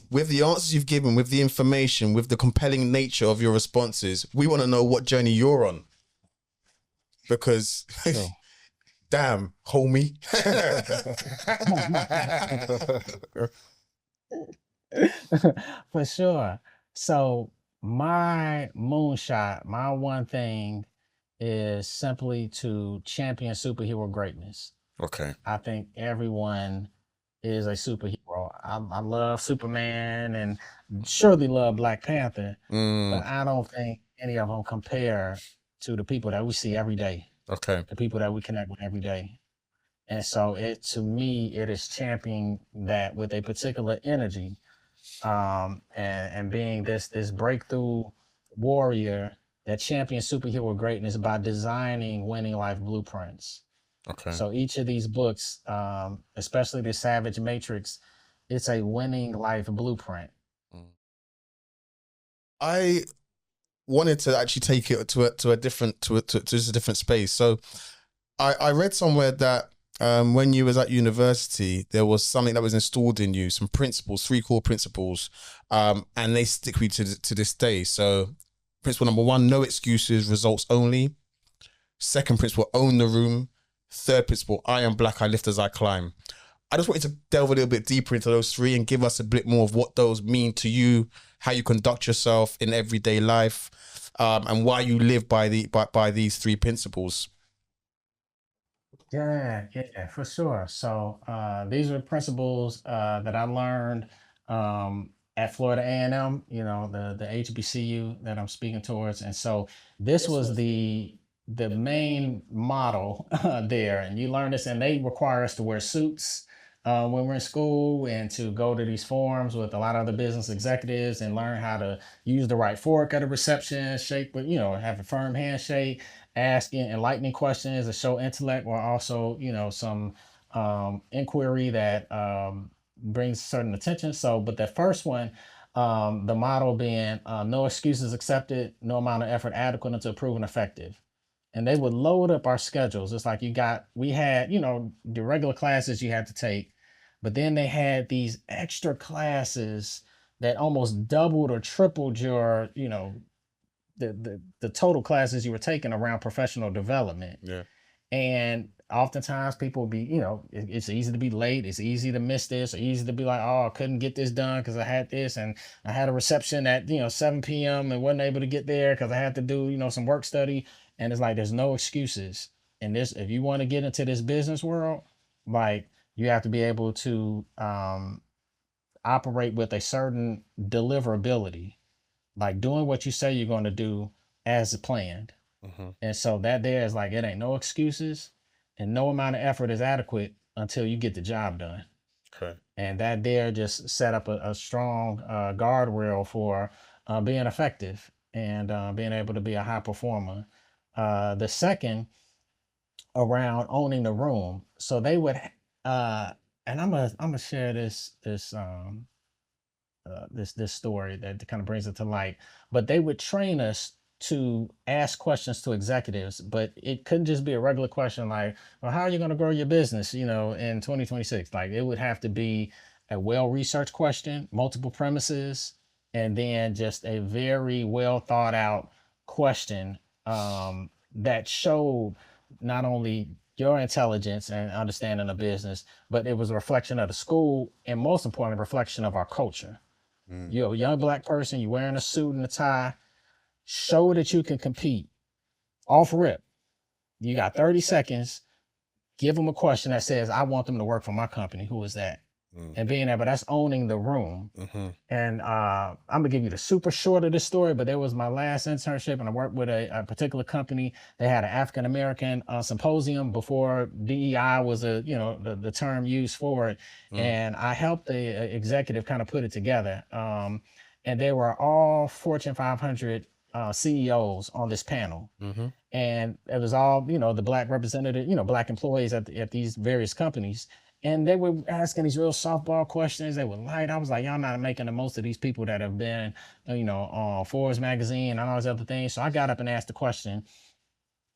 with the answers you've given, with the information, with the compelling nature of your responses, we want to know what journey you're on because, True. damn, homie. For sure. So my moonshot, my one thing is simply to champion superhero greatness. Okay. I think everyone is a superhero. I love Superman and surely love Black Panther, but Mm, I don't think any of them compare to the people that we see every day, okay. the people that we connect with every day. And so it to me, it is championing that with a particular energy, and being this breakthrough warrior that champions superhero greatness by designing winning life blueprints. Okay. So each of these books, especially the Savage Matrix, it's a winning life blueprint. Mm. I wanted to actually take it to a different to just a different space. So I read somewhere that when you was at university, there was something that was installed in you, some principles, three core principles, and they stick with you to this day. So principle number one, no excuses, results only. Second principle, own the room. Third principle, I am black, I lift as I climb. I just wanted to delve a little bit deeper into those three and give us a bit more of what those mean to you, how you conduct yourself in everyday life, and why you live by these three principles. Yeah, yeah, for sure. So these are principles that I learned at Florida A&M, the HBCU that I'm speaking towards. And so this was the main model there. And you learn this, and they require us to wear suits when we're in school and to go to these forums with a lot of other business executives and learn how to use the right fork at a reception, shake with, have a firm handshake, asking enlightening questions to show intellect while also, some inquiry that brings certain attention. So, but the first one, the model being no excuses accepted, no amount of effort adequate until proven effective. And they would load up our schedules. It's like we had, the regular classes you had to take, but then they had these extra classes that almost doubled or tripled your, the total classes you were taking around professional development. Yeah. And oftentimes people will be, it's easy to be late, it's easy to miss this, or easy to be like, oh, I couldn't get this done because I had this, and I had a reception at 7 p.m. and wasn't able to get there because I had to do some work study. And it's like there's no excuses. And this, if you want to get into this business world, like you have to be able to operate with a certain deliverability, like doing what you say you're going to do as planned. Mm-hmm. And so that there is like, it ain't no excuses and no amount of effort is adequate until you get the job done. Okay. And that there just set up a strong guardrail for being effective and being able to be a high performer. The second, around owning the room. So they would, uh, and I'm gonna share this story that kind of brings it to light. But they would train us to ask questions to executives, but it couldn't just be a regular question like, "Well, how are you going to grow your business?" In 2026. Like it would have to be a well-researched question, multiple premises, and then just a very well thought out question that showed not only your intelligence and understanding of business, but it was a reflection of the school and most importantly, a reflection of our culture. Mm. You're a young black person, you're wearing a suit and a tie, show that you can compete. Off rip. You got 30 seconds. Give them a question that says, I want them to work for my company. Who is that? Mm. And being able, that's owning the room. Mm-hmm. And I'm gonna give you the super short of this story, but there was my last internship, and I worked with a particular company. They had an African American symposium before DEI was the term used for it, Mm. and I helped the executive kind of put it together. And they were all Fortune 500 CEOs on this panel, Mm-hmm. and it was all the black representative, black employees at these various companies, and they were asking these real softball questions. They were light. I was like, y'all not making the most of these people that have been on Forbes magazine and all those other things. So I got up and asked the question,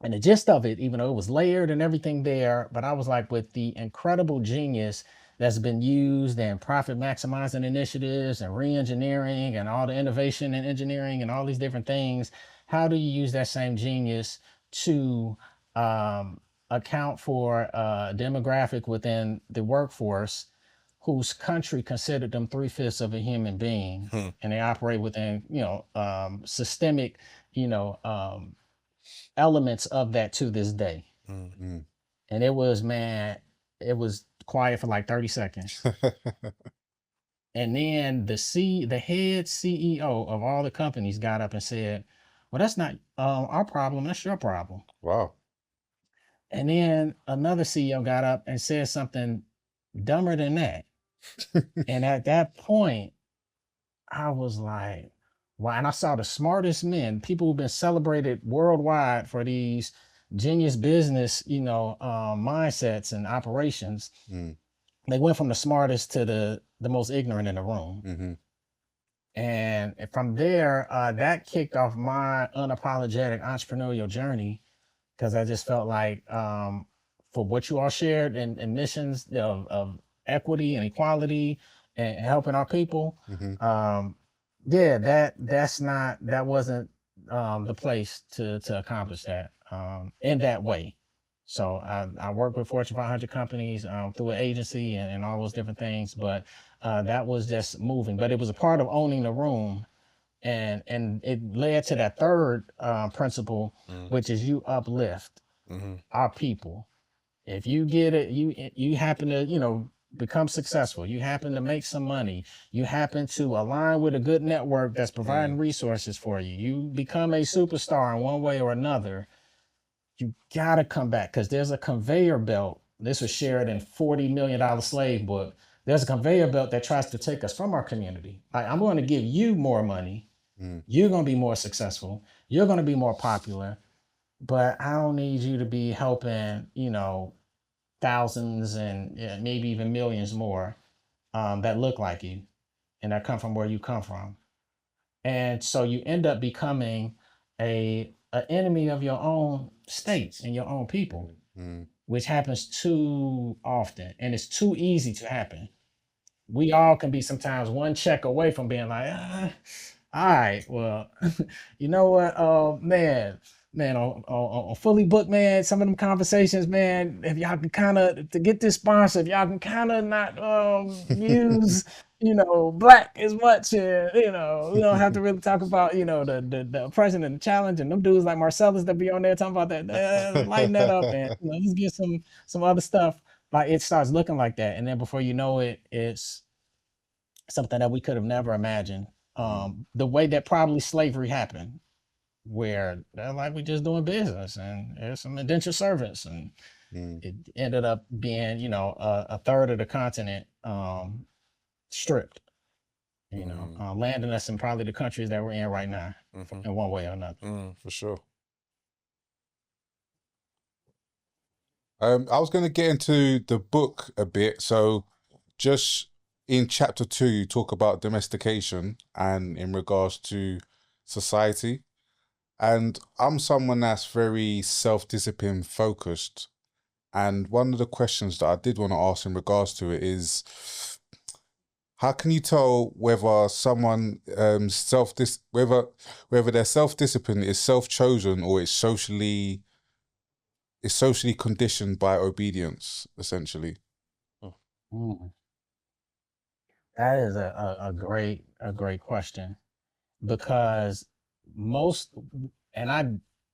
and the gist of it, even though it was layered and everything there, but I was like, with the incredible genius that's been used in profit maximizing initiatives and re-engineering and all the innovation and engineering and all these different things, how do you use that same genius to account for a demographic within the workforce whose country considered them 3/5 of a human being, and they operate within, systemic, you know, elements of that to this day. Mm. And it was, man, it was quiet for like 30 seconds. And then the head CEO of all the companies got up and said, well, that's not our problem, that's your problem. Wow. And then another CEO got up and said something dumber than that. And at that point, I was like, wow. And I saw the smartest men, people who've been celebrated worldwide for these genius business, mindsets and operations. They went from the smartest to the most ignorant in the room. Mm-hmm. And from there, that kicked off my unapologetic entrepreneurial journey, because I just felt like, for what you all shared in missions of equity and equality and helping our people, that wasn't the place to accomplish that in that way. So I work with Fortune 500 companies through an agency and all those different things, but that was just moving. But it was a part of owning the room, and it led to that third principle, which is you uplift our people. If you get it, you happen to become successful, you happen to make some money, you happen to align with a good network that's providing resources for you, you become a superstar in one way or another, you gotta come back, because there's a conveyor belt. This was shared in $40 million slave book. There's a conveyor belt that tries to take us from our community. Like, I'm going to give you more money, you're going to be more successful, you're going to be more popular, but I don't need you to be helping thousands and maybe even millions more that look like you and that come from where you come from. And so you end up becoming an enemy of your own state and your own people, which happens too often, and it's too easy to happen. We all can be sometimes one check away from being like, all right, well, you know what, man, on Fully Booked, man, some of them conversations, man, if y'all can kind of, to get this sponsor, if y'all can kind of not use, black as much, we don't have to really talk about, the oppression and the challenge, and them dudes like Marcellus that be on there talking about that, lighten that up, and let's get some other stuff. Like, it starts looking like that, and then before you know it, it's something that we could have never imagined. The way that probably slavery happened, where they're like, we just doing business and there's some indentured servants, and it ended up being, a third of the continent stripped, landing us in probably the countries that we're in right now, in one way or another. For sure. I was going to get into the book a bit. So just in chapter 2, you talk about domestication and in regards to society. And I'm someone that's very self-discipline focused. And one of the questions that I did want to ask in regards to it is, how can you tell whether someone whether their self-discipline is self-chosen or it's socially conditioned by obedience, essentially? That is a great question, because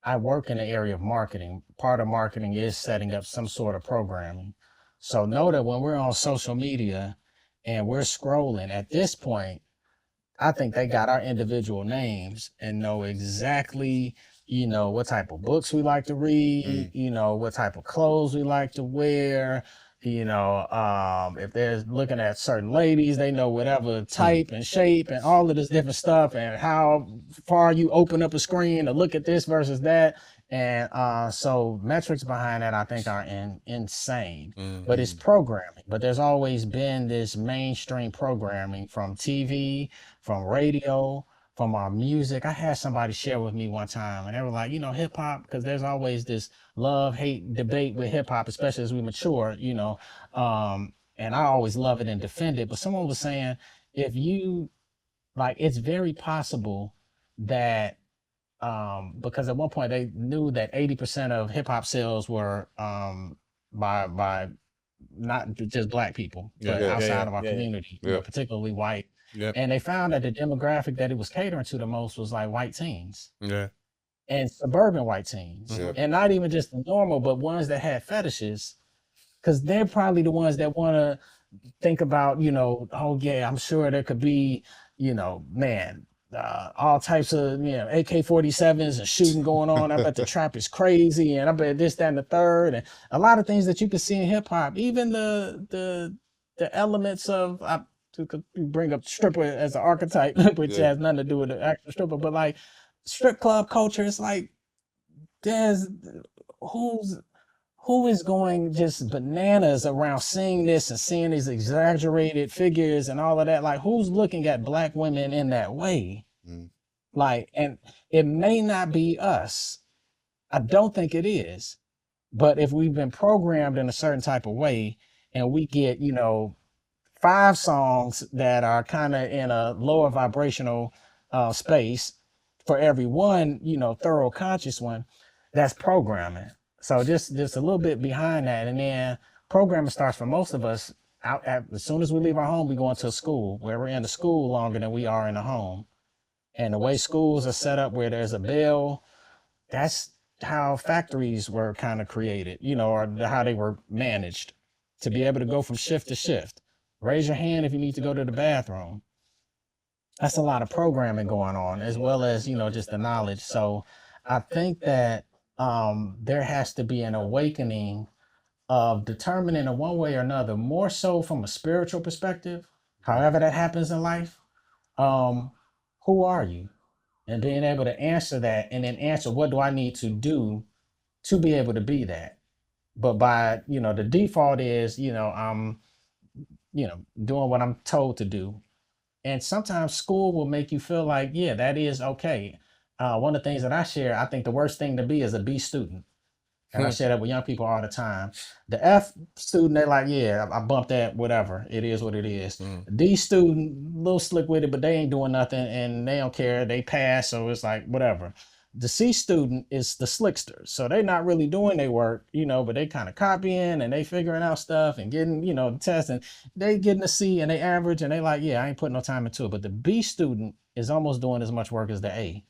I work in the area of marketing. Part of marketing is setting up some sort of programming. So know that when we're on social media and we're scrolling, at this point, I think they got our individual names and know exactly, what type of books we like to read, what type of clothes we like to wear. If they're looking at certain ladies, they know whatever type and shape and all of this different stuff, and how far you open up a screen to look at this versus that. And so metrics behind that, I think, are insane. But it's programming. But there's always been this mainstream programming from TV, from radio, from our music. I had somebody share with me one time, and they were like, hip hop, because there's always this love-hate debate with hip hop, especially as we mature, and I always love it and defend it. But someone was saying, if you like, it's very possible that because at one point they knew that 80% of hip hop sales were by not just black people, but outside of our community, you know, particularly white. And they found that the demographic that it was catering to the most was like white teens. And suburban white teens. And not even just the normal, but ones that had fetishes, because they're probably the ones that want to think about, you know, oh yeah, I'm sure there could be, you know, man, all types of, you know, AK-47s and shooting going on. I bet the trap is crazy, and I bet this, that, and the third, and a lot of things that you can see in hip hop. Even the elements of to bring up stripper as an archetype, which has nothing to do with the actual stripper, but like strip club culture. It's like there's who is going just bananas around seeing this and seeing these exaggerated figures and all of that? Like, who's looking at black women in that way? Like, and it may not be us. I don't think it is. But if we've been programmed in a certain type of way and we get, you know, 5 songs that are kind of in a lower vibrational space for every one, you know, thorough conscious one, that's programming. So just a little bit behind that. And then programming starts for most of us as soon as we leave our home, we go into a school where we're in the school longer than we are in the home. And the way schools are set up where there's a bell, that's how factories were kind of created, you know, or how they were managed, to be able to go from shift to shift. Raise your hand if you need to go to the bathroom. That's a lot of programming going on, as well as, you know, just the knowledge. So I think that there has to be an awakening of determining in one way or another, more so from a spiritual perspective, however that happens in life. Who are you? And being able to answer that, and then answer, what do I need to do to be able to be that? But by, you know, the default is, you know, I'm, you know, doing what I'm told to do. And sometimes school will make you feel like, yeah, that is okay. One of the things that I share, I think the worst thing to be is a B student. And I share that with young people all the time. The F student, they're like, yeah, I bumped that, whatever. It is what it is. D student, a little slick with it, but they ain't doing nothing and they don't care. They pass, so it's like, whatever. The C student is the slickster. So they're not really doing their work, you know, but they kind of copying and they figuring out stuff and getting, you know, the test, and they getting a C and they average and they like, yeah, I ain't putting no time into it. But the B student is almost doing as much work as the A.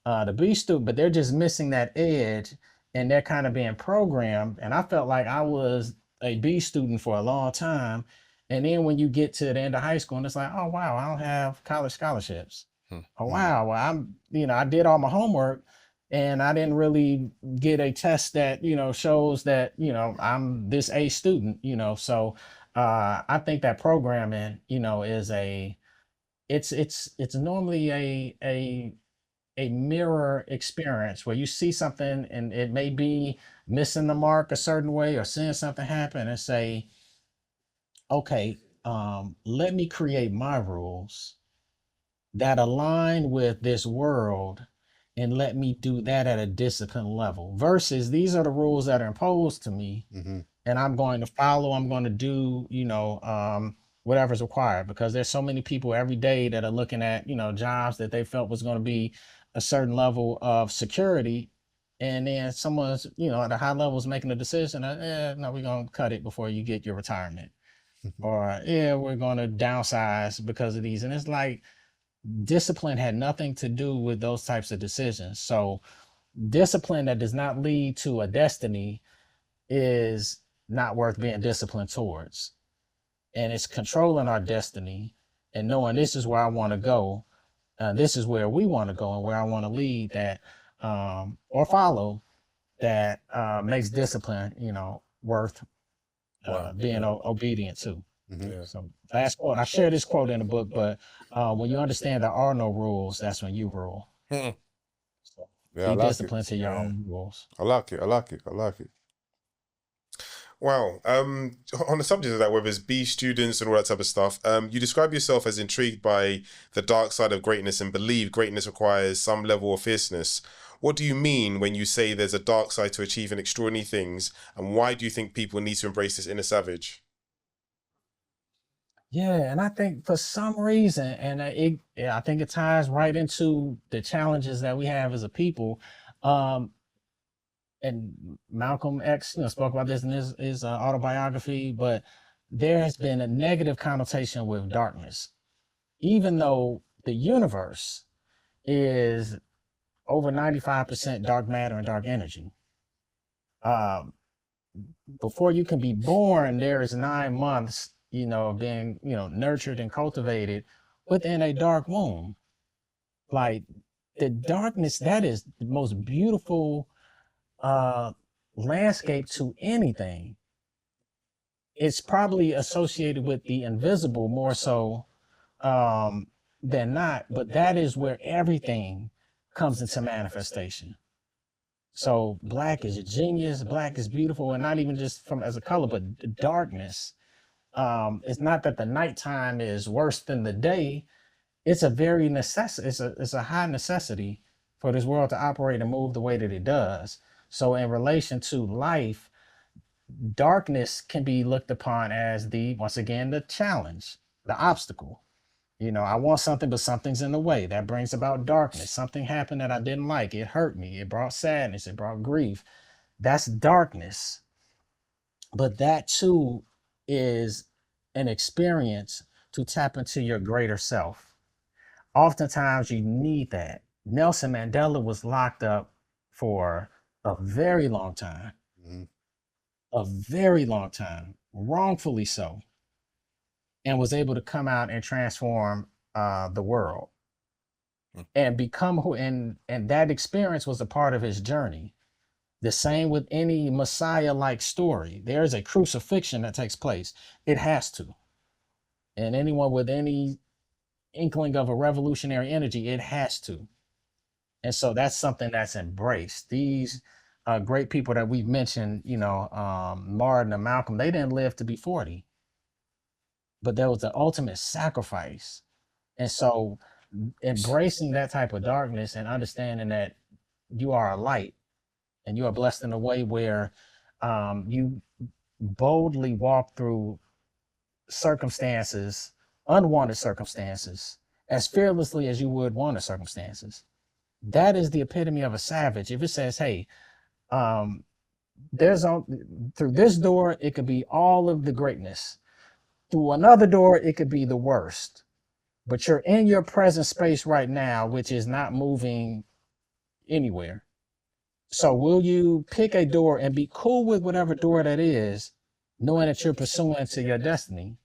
The B student, but they're just missing that edge, and they're kind of being programmed. And I felt like I was a B student for a long time. And then when you get to the end of high school, and it's like, oh wow, I don't have college scholarships. Oh wow, well, I'm, you know, I did all my homework and I didn't really get a test that, you know, shows that, you know, I'm this A student, you know. So I think that programming, you know, is it's normally a mirror experience where you see something and it may be missing the mark a certain way or seeing something happen and say, okay, let me create my rules that align with this world, and let me do that at a disciplined level, versus these are the rules that are imposed to me and I'm going to follow, I'm going to do, you know, whatever's required, because there's so many people every day that are looking at, you know, jobs that they felt was going to be a certain level of security. And then someone's, you know, at a high level is making a decision, no, we're going to cut it before you get your retirement. Or, yeah, we're going to downsize because of these. And it's like, discipline had nothing to do with those types of decisions. So discipline that does not lead to a destiny is not worth being disciplined towards. And it's controlling our destiny and knowing this is where I want to go. This is where we want to go and where I want to lead, that or follow, that makes discipline, you know, worth being obedient to. So last quote, I share this quote in the book, but when you understand there are no rules, that's when you rule. So be disciplined to your own rules. I like it. I like it. I like it. Wow. On the subject of that, whether it's B students and all that type of stuff, you describe yourself as intrigued by the dark side of greatness and believe greatness requires some level of fierceness. What do you mean when you say there's a dark side to achieving extraordinary things, and why do you think people need to embrace this inner savage? Yeah, and I think for some reason, and I think it ties right into the challenges that we have as a people. Um, and Malcolm X, spoke about this in his autobiography, but there has been a negative connotation with darkness, even though the universe is over 95% dark matter and dark energy. Um, Before you can be born, there is 9 months, being, nurtured and cultivated within a dark womb. Like the darkness, that is the most beautiful uh landscape to anything. It's probably associated with the invisible more so um than not, but that is where everything comes into manifestation. So black is genius, black is beautiful, and not even just from as a color, but the darkness. It's not that the nighttime is worse than the day. It's a very it's a high necessity for this world to operate and move the way that it does. So in relation to life, darkness can be looked upon as the, once again, the challenge, the obstacle. I want something, but something's in the way. That brings about darkness. Something happened that I didn't like. It hurt me. It brought sadness. It brought grief. That's darkness. But that too is an experience to tap into your greater self. Oftentimes you need that. Nelson Mandela was locked up for a very long time, Mhm. a very long time, wrongfully so, and was able to come out and transform the world and become who, and that experience was a part of his journey. The same with any Messiah like story. There's a crucifixion that takes place. It has to. And anyone with any inkling of a revolutionary energy, it has to. And so that's something that's embraced. These great people that we've mentioned, Martin and Malcolm, they didn't live to be 40, but there was the ultimate sacrifice. And so embracing that type of darkness and understanding that you are a light and you are blessed in a way where you boldly walk through circumstances, unwanted circumstances, as fearlessly as you would wanted circumstances. That is the epitome of a savage. If it says, hey, um, through this door, it could be all of the greatness. Through another door, it could be the worst. But you're in your present space right now, which is not moving anywhere. So will you pick a door and be cool with whatever door that is, knowing that you're pursuing to your destiny?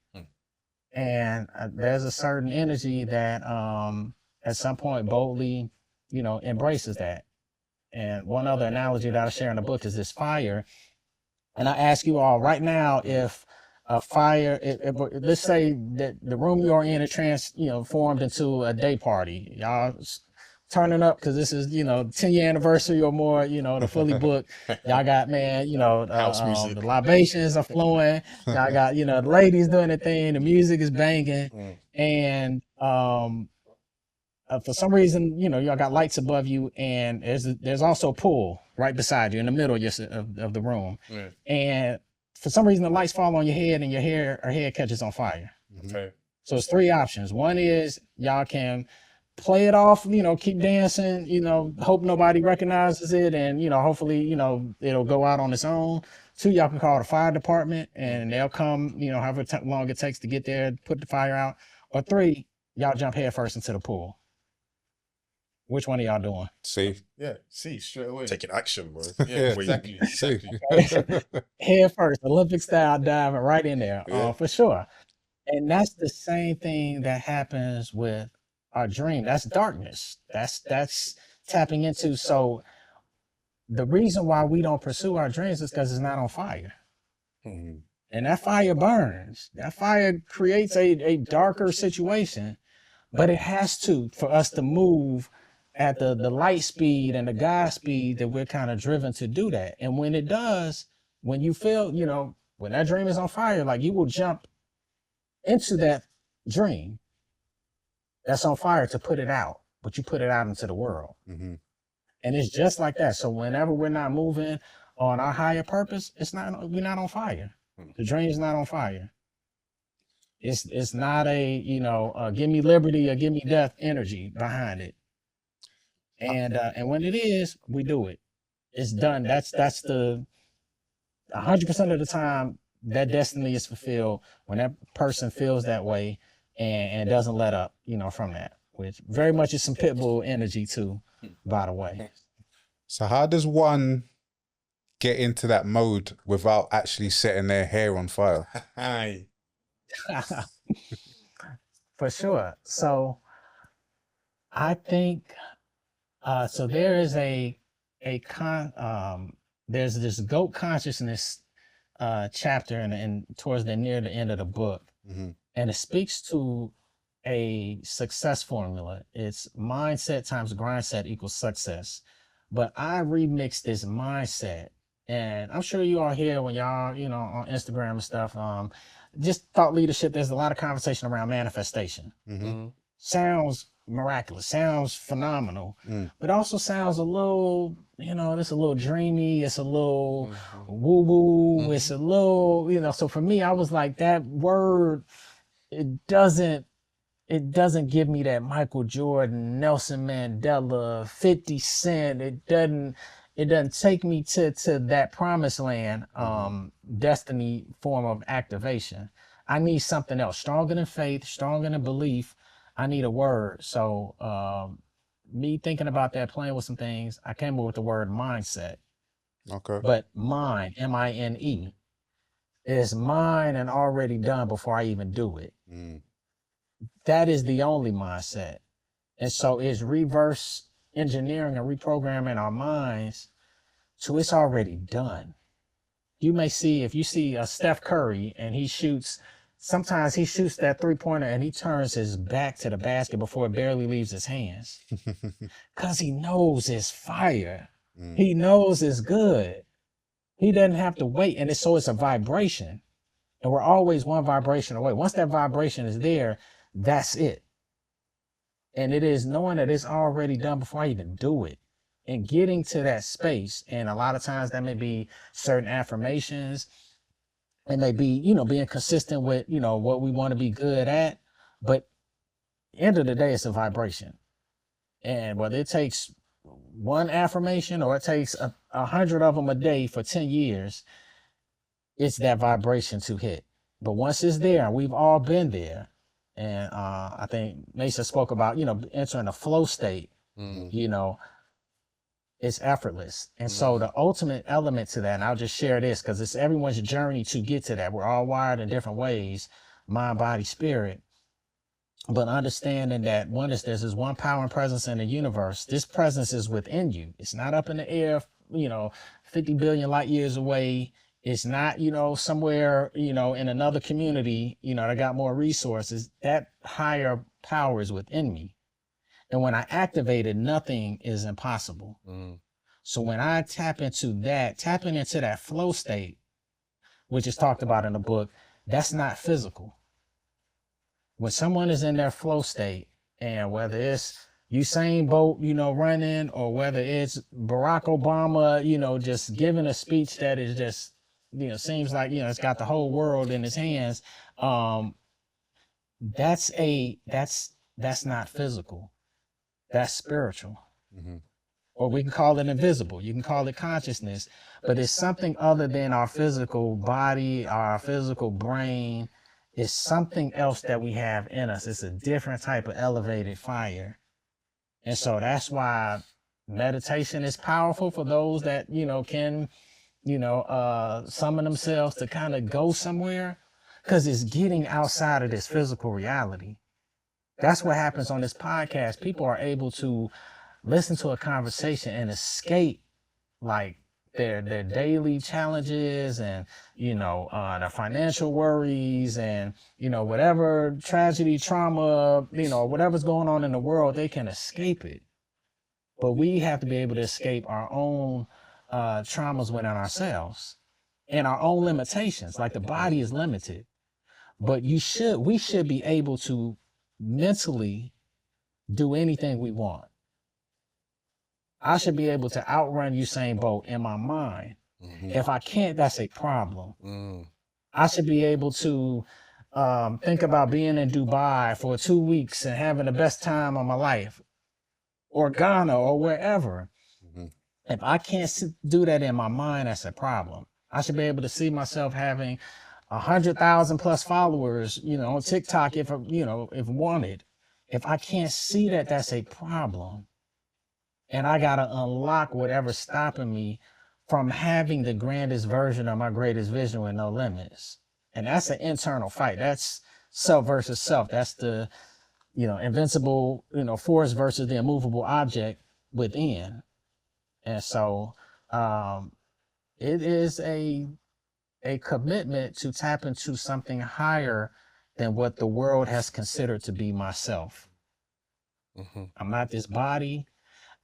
And there's a certain energy that at some point boldly, embraces that. And one other analogy that I share in the book is this fire. And I ask you all right now, if a fire, let's say that the room you're in is formed into a day party. Y'all turning up because this is 10-year anniversary or more, the fully booked. Y'all got, man, House music. the libations are flowing. Y'all got, the ladies doing their thing, the music is banging. And for some reason, y'all got lights above you, and there's also a pool right beside you in the middle of the room. Yeah. And for some reason, the lights fall on your head, and your head catches on fire. Okay. So it's 3 options. One is y'all can play it off, keep dancing, hope nobody recognizes it, and hopefully, it'll go out on its own. 2, y'all can call the fire department, and they'll come, however long it takes to get there, put the fire out. Or 3, y'all jump head first into the pool. Which one are y'all doing? See, Yeah. See, straight away. Taking action, bro. Yeah, Where you- exactly. Head first, Olympic style, diving right in there, Yeah. for sure. And that's the same thing that happens with our dream. That's darkness. That's tapping into. So the reason why we don't pursue our dreams is because it's not on fire. Mhm. And that fire burns. That fire creates a darker situation, but it has to for us to move at the light speed and the God speed that we're kind of driven to do that. And when it does, when you feel, when that dream is on fire, like you will jump into that dream that's on fire to put it out, but you put it out into the world. Mhm. And it's just like that. So whenever we're not moving on our higher purpose, we're not on fire. The dream is not on fire. It's not a, give me liberty or give me death energy behind it. And when it is, we do it. It's done. That's the 100% of the time that destiny is fulfilled when that person feels that way and doesn't let up, from that, which very much is some pit bull energy too, by the way. So how does one get into that mode without actually setting their hair on fire? Aye. For sure. So I think, so there is there's this goat consciousness chapter and towards near the end of the book, and it speaks to a success formula. It's mindset times grind set equals success. But I remixed this mindset, and I'm sure you all hear when y'all, on Instagram and stuff, just thought leadership, there's a lot of conversation around manifestation. Sounds miraculous, sounds phenomenal, but also sounds a little, it's a little dreamy, it's a little woo-woo, it's a little, so for me, I was like, that word, it doesn't give me that Michael Jordan, Nelson Mandela, 50 Cent. It doesn't take me to that promised land, destiny form of activation. I need something else, stronger than faith, stronger than belief. I need a word. So me thinking about that, playing with some things, I came up with the word mindset. Okay. But mine, M-I-N-E, is mine and already done before I even do it. That is the only mindset. And so it's reverse engineering and reprogramming our minds to it's already done. You may see, if you see a Steph Curry and sometimes he shoots that 3-pointer and he turns his back to the basket before it barely leaves his hands. Because he knows it's fire. He knows it's good. He doesn't have to wait. And so it's a vibration. And we're always one vibration away. Once that vibration is there, that's it. And it is knowing that it's already done before I even do it. And getting to that space. And a lot of times that may be certain affirmations. It may be, being consistent with, what we want to be good at. But end of the day, it's a vibration. And whether it takes one affirmation or it takes 100 of them a day for 10 years, it's that vibration to hit. But once it's there, we've all been there. And I think Mesa spoke about, entering a flow state, it's effortless. And so the ultimate element to that, and I'll just share this because it's everyone's journey to get to that. We're all wired in different ways, mind, body, spirit. But understanding that there's this one power and presence in the universe. This presence is within you. It's not up in the air, 50 billion light years away. It's not, somewhere, in another community, that got more resources. That higher power is within me. And when I activate it, nothing is impossible. So when I tapping into that flow state, which is talked about in the book, that's not physical. When someone is in their flow state, and whether it's Usain Bolt, running, or whether it's Barack Obama, just giving a speech that is just, seems like, it's got the whole world in his hands. That's not physical. That's spiritual. Or we can call it invisible. You can call it consciousness, but it's something other than our physical body, our physical brain. It's something else that we have in us. It's a different type of elevated fire. And so that's why meditation is powerful for those that, can, summon themselves to kind of go somewhere, because it's getting outside of this physical reality. That's what happens on this podcast. People are able to listen to a conversation and escape like their daily challenges and, the financial worries and, whatever tragedy, trauma, whatever's going on in the world, they can escape it. But we have to be able to escape our own traumas within ourselves and our own limitations. Like the body is limited, but we should be able to mentally do anything we want. I should be able to outrun Usain Bolt in my mind. If I can't, that's a problem. I should be able to think about being in Dubai for 2 weeks and having the best time of my life, or Ghana or wherever. If I can't do that in my mind, that's a problem. I should be able to see myself having 100,000 plus followers, on TikTok if wanted. If I can't see that, that's a problem. And I gotta unlock whatever's stopping me from having the grandest version of my greatest vision with no limits. And that's an internal fight. That's self versus self. That's the, invincible, force versus the immovable object within. And so it is a commitment to tap into something higher than what the world has considered to be myself. I'm not this body.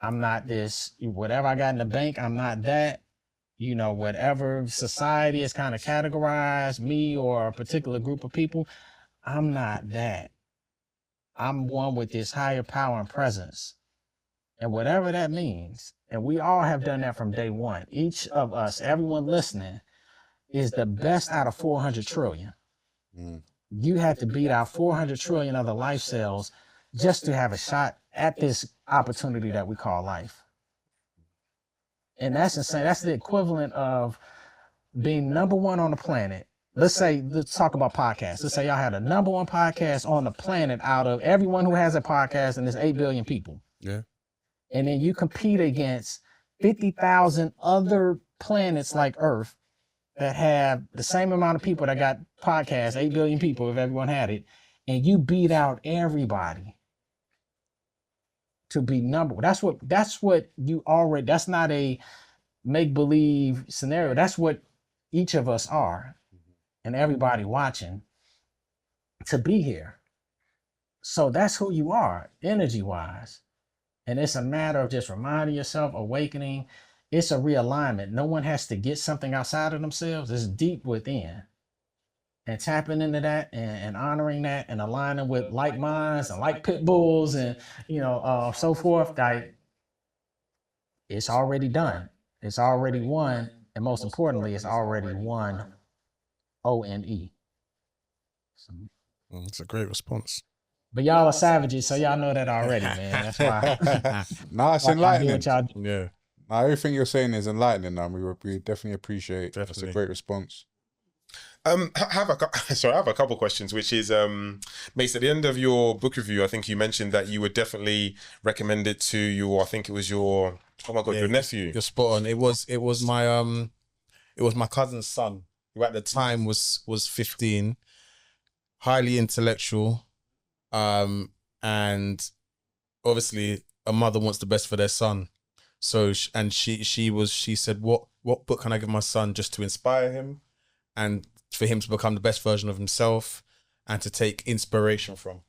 I'm not this, whatever I got in the bank, I'm not that. Whatever society has kind of categorized me or a particular group of people, I'm not that. I'm one with this higher power and presence. And whatever that means, and we all have done that from day one. Each of us, everyone listening, is the best out of 400 trillion. You had to beat out 400 trillion other life cells just to have a shot at this opportunity that we call life. And that's insane. That's the equivalent of being number one on the planet. Let's talk about podcasts. Let's say y'all had a number one podcast on the planet out of everyone who has a podcast, and there's 8 billion people. Yeah. And then you compete against 50,000 other planets like Earth that have the same amount of people that got podcasts, 8 billion people if everyone had it, and you beat out everybody to be number one. That's what you already, that's not a make-believe scenario. That's what each of us are, and everybody watching, to be here. So that's who you are, energy-wise. And it's a matter of just reminding yourself, awakening. It's a realignment. No one has to get something outside of themselves. It's deep within. And tapping into that and honoring that and aligning with like minds and like pit bulls and, so forth. It's already done. It's already won. And most importantly, it's already won. ONE. It's a great response. But y'all are savages, so y'all know that already, man. That's why. No, it's enlightening. Yeah. No, everything you're saying is enlightening, and we definitely appreciate. It's a great response. I have a couple questions, which is, Mace, at the end of your book review, I think you mentioned that you would definitely recommend it to your your nephew. You're spot on. It was my cousin's son, who at the time was 15, highly intellectual, and obviously a mother wants the best for their son. So she said, what book can I give my son just to inspire him and for him to become the best version of himself and to take inspiration from?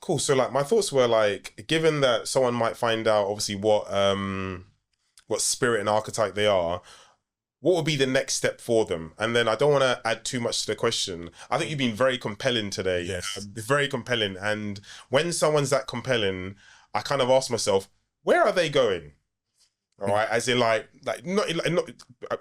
Cool. So my thoughts were given that someone might find out obviously what spirit and archetype they are, what would be the next step for them? And then I don't want to add too much to the question. I think you've been very compelling today. Yes. Very compelling. And when someone's that compelling, I kind of ask myself, where are they going? All right, as in not.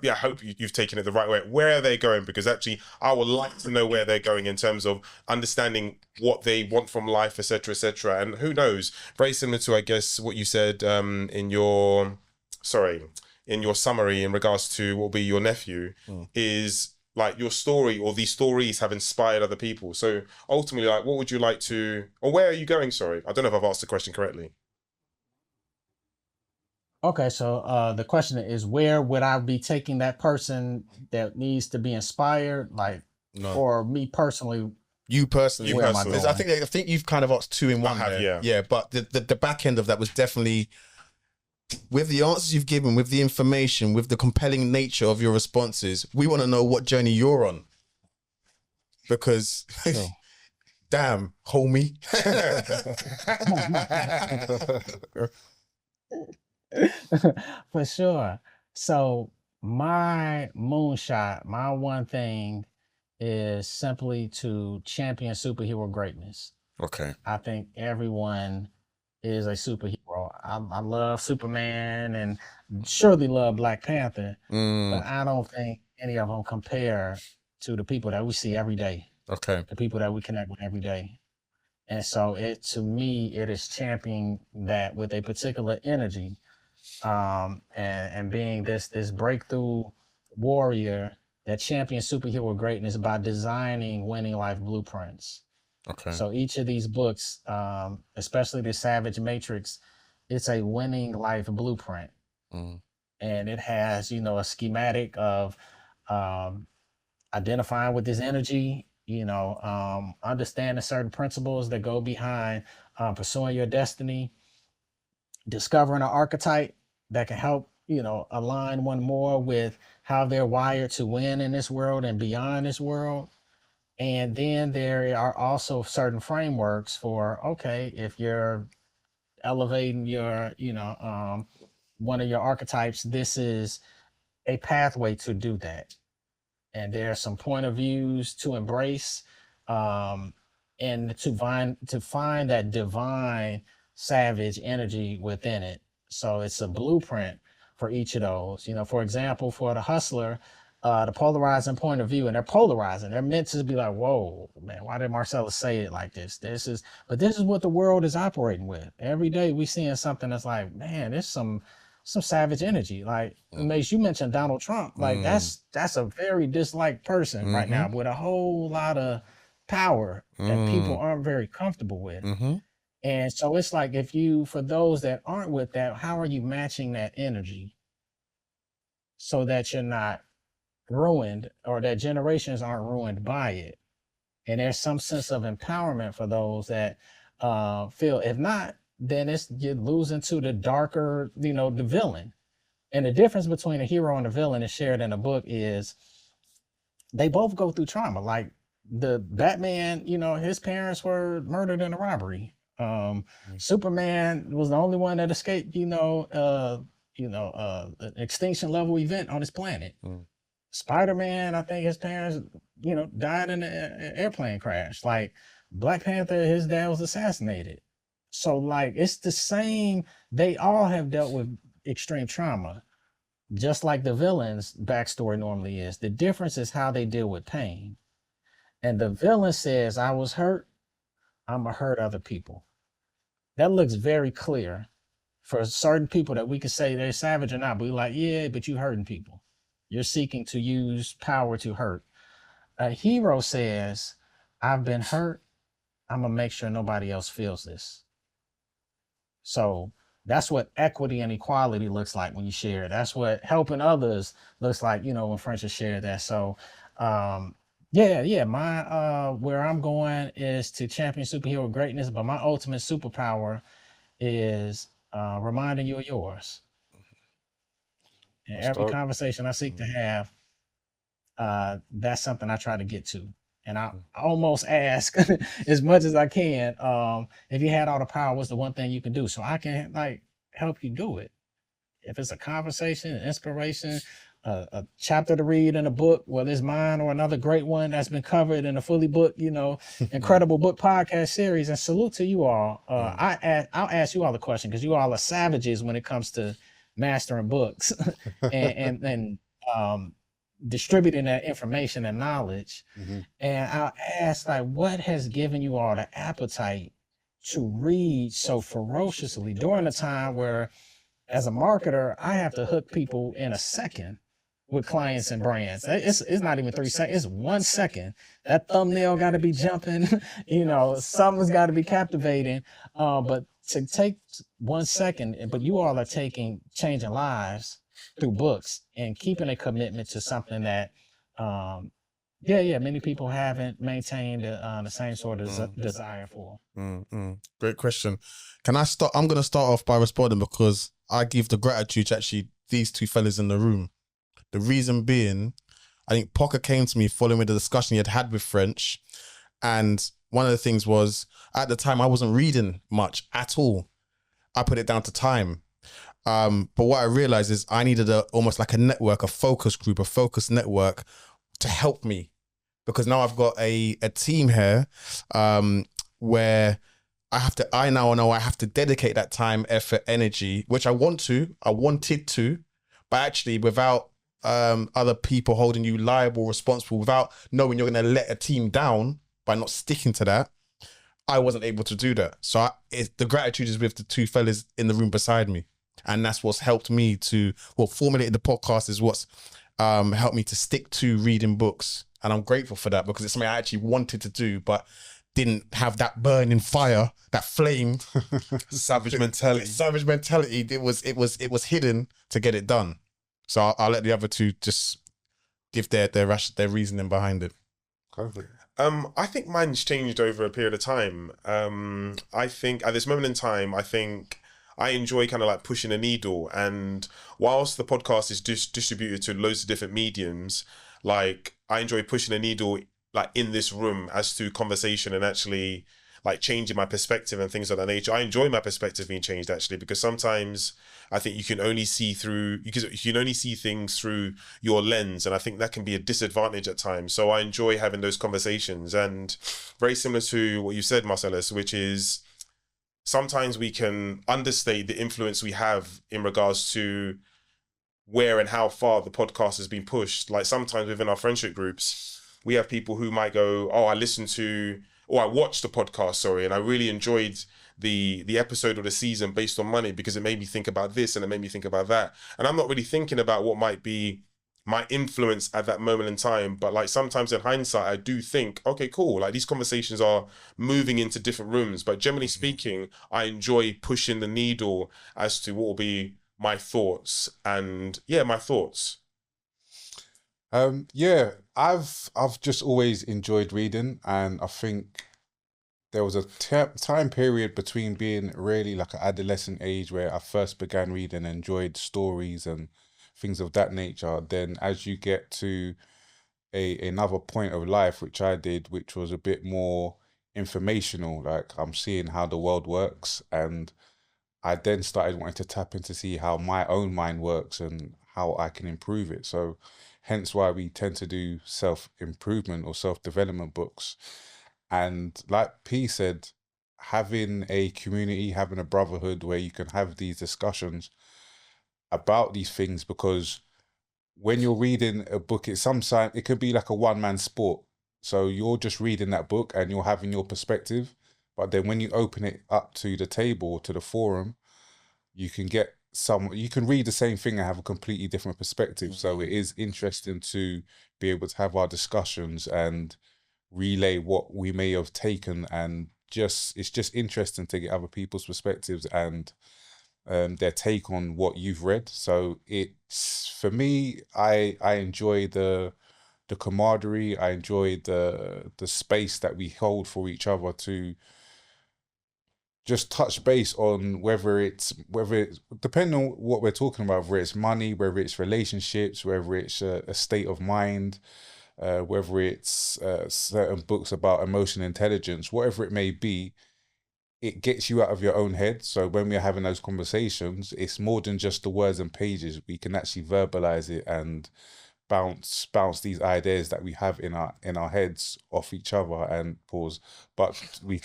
Yeah, I hope you've taken it the right way. Where are they going? Because actually, I would like to know where they're going in terms of understanding what they want from life, etc., etc. And who knows? Very similar to, I guess, what you said in your summary in regards to what will be your nephew is your story, or these stories have inspired other people. So ultimately, what would you like to, or where are you going? Sorry, I don't know if I've asked the question correctly. Okay, so the question is, where would I be taking that person that needs to be inspired, or me personally? You personally. Where am I going? I think you've kind of asked two in one there. Yeah. Yeah, but the back end of that was definitely, with the answers you've given, with the information, with the compelling nature of your responses, we want to know what journey you're on. Because, damn, homie. For sure. So my moonshot, my one thing is simply to champion superhero greatness. Okay. I think everyone is a superhero. I love Superman and surely love Black Panther, but I don't think any of them compare to the people that we see every day. Okay. the people that we connect with every day. And so to me, it is championing that with a particular energy, and being this breakthrough warrior that champions superhero greatness by designing winning life blueprints. Okay. So each of these books, especially the Savage Matrix, it's a winning life blueprint. Mm. And it has, a schematic of um, identifying with this energy, understanding certain principles that go behind pursuing your destiny, discovering an archetype that can help, align one more with how they're wired to win in this world and beyond this world. And then there are also certain frameworks for, okay, if you're elevating your, one of your archetypes, this is a pathway to do that. And there are some point of views to embrace, and to find that divine savage energy within it. So it's a blueprint for each of those. For example, for the hustler, the polarizing point of view, and they're polarizing. They're meant to be like, whoa, man, why did Marcellus say it like this? But this is what the world is operating with. Every day we seeing something that's like, man, there's some savage energy. Like, Mace, you mentioned Donald Trump. Like, that's a very disliked person right now with a whole lot of power that people aren't very comfortable with. And so it's like, for those that aren't with that, how are you matching that energy so that you're not ruined, or that generations aren't ruined by it? And there's some sense of empowerment for those that feel, if not, then you're losing to the darker, the villain. And the difference between a hero and a villain is shared in the book is they both go through trauma. Like the Batman, his parents were murdered in a robbery. Superman was the only one that escaped, an extinction level event on his planet. Spider-Man, I think his parents, died in an airplane crash. Like Black Panther, his dad was assassinated. So like, it's the same. They all have dealt with extreme trauma, just like the villain's backstory normally is. The difference is how they deal with pain. And the villain says, I was hurt, I'm gonna hurt other people. That looks very clear for certain people that we could say they're savage or not, but we're like, yeah, but you hurting people. You're seeking to use power to hurt. A hero says, I've been hurt, I'm gonna make sure nobody else feels this. So that's what equity and equality looks like when you share. That's what helping others looks like, when Francis shared that. So my where I'm going is to champion superhero greatness, but my ultimate superpower is reminding you of yours. And every conversation I seek to have, that's something I try to get to. And I almost ask as much as I can, if you had all the power, what's the one thing you can do? So I can help you do it. If it's a conversation, an inspiration, a chapter to read in a book, whether it's mine or another great one that's been covered in a fully booked, incredible book podcast series. And salute to you all. I'll ask you all the question because you all are savages when it comes to mastering books and distributing that information and knowledge. And I'll ask, what has given you all the appetite to read so ferociously during a time where, as a marketer, I have to hook people in a second with clients and brands? It's not even 3 seconds, it's 1 second. That thumbnail got to be jumping, something's got to be captivating. But to take 1 second, but you all are changing lives through books and keeping a commitment to something that many people haven't maintained the same sort of desire for. Great question. Can I start? I'm going to start off by responding because I give the gratitude to actually these two fellas in the room. The reason being, I think Pocker came to me following the discussion he had with French, and one of the things was, at the time I wasn't reading much at all. I put it down to time. But what I realized is I needed almost like a network, a focus group, a focus network to help me, because now I've got a team here where I now know I have to dedicate that time, effort, energy, which I wanted to, but actually without other people holding you liable, responsible, without knowing you're going to let a team down by not sticking to that. I wasn't able to do that. So the gratitude is with the two fellas in the room beside me. And that's what's helped me to, formulate the podcast is what's helped me to stick to reading books. And I'm grateful for that, because it's something I actually wanted to do, but didn't have that burning fire, that flame. Savage mentality. Savage mentality. It was hidden to get it done. So I'll let the other two just give their reasoning behind it. Perfect. I think mine's changed over a period of time. I think at this moment in time, I think I enjoy kind of like pushing a needle. And whilst the podcast is distributed to loads of different mediums, like I enjoy pushing a needle like in this room as to conversation and actually like changing my perspective and things of that nature. I enjoy my perspective being changed actually, because sometimes I think you can only see things through your lens, and I think that can be a disadvantage at times. So I enjoy having those conversations, and very similar to what you said, Marcellus, which is sometimes we can understate the influence we have in regards to where and how far the podcast has been pushed. Like sometimes within our friendship groups, we have people who might go, oh, I watched the podcast, and I really enjoyed the episode or the season based on money because it made me think about this and it made me think about that. And I'm not really thinking about what might be my influence at that moment in time. But like sometimes in hindsight, I do think, okay, cool. Like these conversations are moving into different rooms. But generally speaking, I enjoy pushing the needle as to what will be my thoughts. And yeah, my thoughts. I've just always enjoyed reading, and I think there was a time period between being really like an adolescent age where I first began reading and enjoyed stories and things of that nature. Then as you get to another point of life, which I did, which was a bit more informational, like I'm seeing how the world works, and I then started wanting to tap in to see how my own mind works and how I can improve it. So hence why we tend to do self-improvement or self-development books. And like P said, having a community, having a brotherhood where you can have these discussions about these things, because when you're reading a book, it could be like a one-man sport. So you're just reading that book and you're having your perspective. But then when you open it up to the table, to the forum, you can read the same thing and have a completely different perspective. So it is interesting to be able to have our discussions and relay what we may have taken, and it's just interesting to get other people's perspectives and their take on what you've read. So it's, for me, I enjoy the camaraderie. I enjoy the space that we hold for each other to just touch base on whether it's depending on what we're talking about, whether it's money, whether it's relationships, whether it's a state of mind, whether it's certain books about emotional intelligence, whatever it may be. It gets you out of your own head. So when we're having those conversations, it's more than just the words and pages. We can actually verbalize it and bounce these ideas that we have in our heads off each other and pause. But we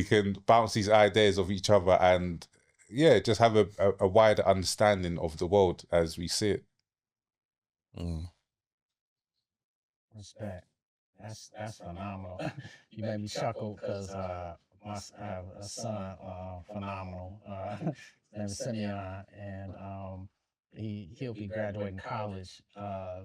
can bounce these ideas off each other and just have a wider understanding of the world as we see it. Respect. That's phenomenal. You made me chuckle because I have a son, phenomenal. His name is Simeon, and he'll be graduating college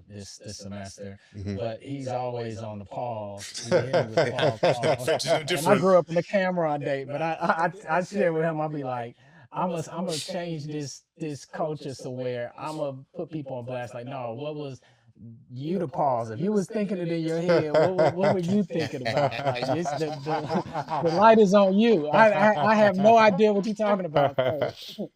this semester. But he's always on the pause. He hit me with pause. And I grew up in the camera day, but I share with him. I'll be like, I'm gonna change this culture so where I'm gonna put people on blast. Like, no, what was you to pause? If you was thinking it in your head, what were you thinking about? Like, the light is on you. I have no idea what you're talking about. So.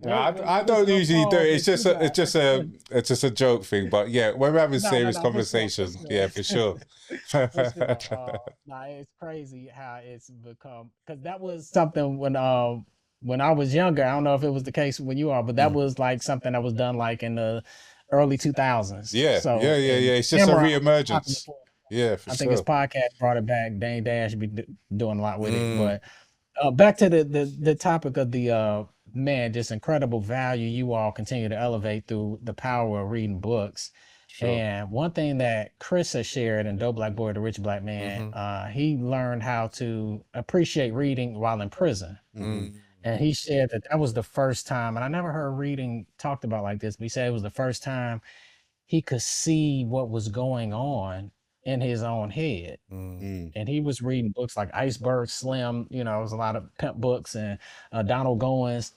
I don't usually do it. It's just a joke thing. But yeah, when we're having serious conversations, for sure. It's crazy how it's become, because that was something when I was younger. I don't know if it was the case when you are, but that was like something that was done like in the early 2000s. Yeah, so, yeah. It's just a re-emergence. Yeah, for sure. I think his podcast brought it back. Dane Dash be doing a lot with it. But back to the topic of the man, just incredible value you all continue to elevate through the power of reading books. Sure. And one thing that Chris has shared in Dope Black Boy, the Rich Black Man, he learned how to appreciate reading while in prison. And he said that that was the first time, and I never heard reading talked about like this, but he said it was the first time he could see what was going on in his own head. And he was reading books like Iceberg Slim, you know, it was a lot of pimp books, and Donald Goins.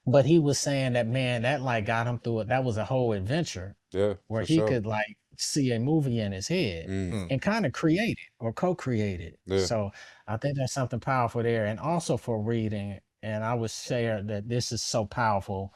But he was saying that, man, that like got him through it. That was a whole adventure Yeah, where for he sure. could like see a movie in his head and kind of create it or co-create it. Yeah. So I think that's something powerful there. And also for reading, and I would share that this is so powerful.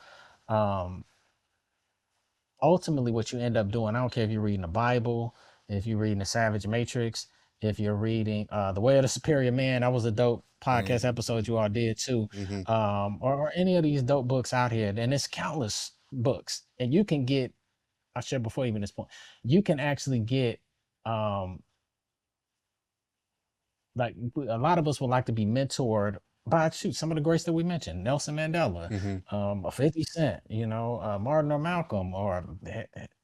Ultimately, what you end up doing, I don't care if you're reading the Bible, if you're reading the Savage Matrix, if you're reading The Way of the Superior Man, that was a dope podcast episode you all did too, or any of these dope books out here. And it's countless books, and you can get, I shared before even this point, you can actually get, like a lot of us would like to be mentored by some of the greats that we mentioned, Nelson Mandela, a 50 Cent, you know, Martin or Malcolm, or